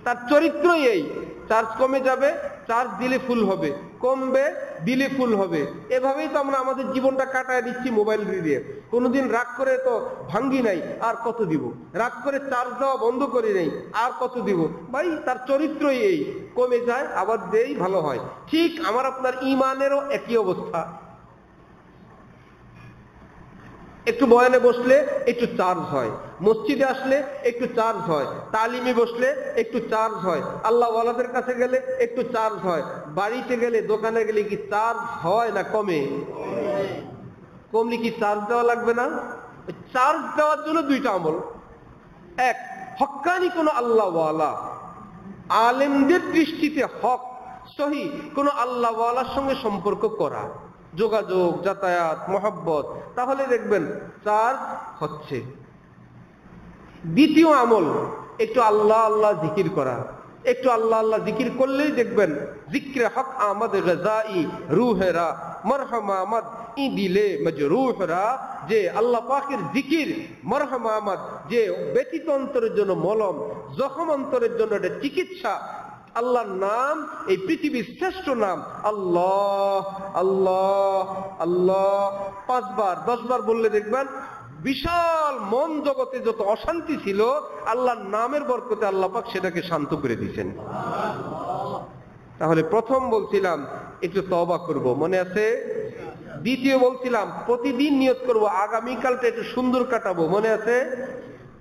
তার চরিত্রই এই, চার্জ কমে যাবে, চার্জ দিলে ফুল হবে, কমবে, দিলে ফুল হবে। এভাবেই তো আমরা আমাদের জীবনটা কাটায় দিচ্ছি মোবাইল দিয়ে। কোনোদিন রাগ করে তো ভাঙ্গি নাই, আর কত দিব? রাগ করে চার্জ দেওয়া বন্ধ করি নাই, আর কত দিব? ভাই তার চরিত্রই এই, কমে যায় আবার দেই, ভালো হয়। ঠিক আমার আপনার ঈমানেরও একই অবস্থা। একটু বয়ানে বসলে একটু চার্জ হয়, মসজিদে আসলে একটু চার্জ হয়, তালিমে বসলে একটু চার্জ হয়, আল্লাহ ওয়ালাদের কাছে গেলে একটু চার্জ হয়, বাড়িতে গেলে দোকানে গেলে কি চার্জ হয় না কমে? কমলে কি চার্জ দেওয়া লাগবে না? চার্জ দেওয়ার জন্য 2টা আমল। এক, হক্কানি কোন আল্লাহ ওয়ালা, আলেমদের দৃষ্টিতে হক সহি কোন আল্লাহ ওয়ালার সঙ্গে সম্পর্ক করা, যোগাযোগ, যাতায়াত, মহব্বত, তাহলে দেখবেন চার্জ হচ্ছে। 2য় আমল, একটু আল্লাহ আল্লাহ জিকির করা। একটু আল্লাহ আল্লাহ জিকির করলেই দেখবেন জিক্রে হক আমদ গজাই রুহেরা মরহম আমদ ই দিলে মজরুহরা, যে আল্লাহ পাকের জিকির মরহম আমদ, যে ব্যথিত অন্তরের জন্য মলম, জখম অন্তরের জন্য এটা চিকিৎসা। আল্লাহর নাম এই পৃথিবীর শ্রেষ্ঠ নাম, আল্লাহ আল্লাহ আল্লাহ 5 বার 10 বার বললে দেখবেন বিশাল মন জগতে যত অশান্তি ছিল আল্লাহর নামের বরকতে আল্লাহ পাক সেটাকে শান্ত করে দিয়েছেন। তাহলে প্রথম বলছিলাম একটু তওবা করব, মনে আছে? 2য় বলছিলাম প্রতিদিন নিয়ত করব আগামীকালটা একটু সুন্দর কাটাবো, মনে আছে?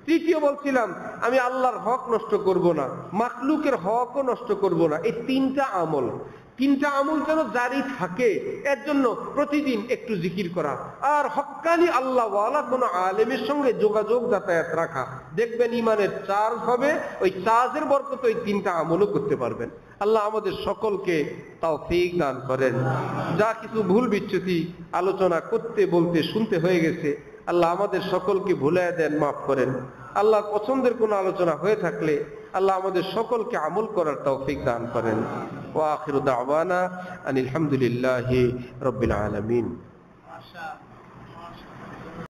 3য় বলছিলাম আমি আল্লাহর হক নষ্ট করব না, মাখলুকের হকও নষ্ট করব না। এই 3টা আমল, 3টা আমল যেন জারি থাকে, এর জন্য প্রতিদিন একটু জিকির করা, আর হক্কানি আল্লাহ ওয়ালা কোন আলেমের সঙ্গে যোগাযোগ যাতায়াত রাখা। দেখবেন ইমানের চার্জ হবে, ওই চার্জের বরকতে ওই 3টা আমলও করতে পারবেন। আল্লাহ আমাদের সকলকে তৌফিক দান করেন। যা কিছু ভুল বিচ্যুতি আলোচনা করতে বলতে শুনতে হয়ে গেছে, আল্লাহ আমাদের সকলকে ভুলায় দেন, মাফ করেন। আল্লাহর পছন্দের কোনো আলোচনা হয়ে থাকলে আল্লাহ আমাদের সকলকে আমল করার তৌফিক দান করেন। ওয়া আখিরু দাওয়ানা আনিল হামদুলিল্লাহি রাব্বিল আলামিন।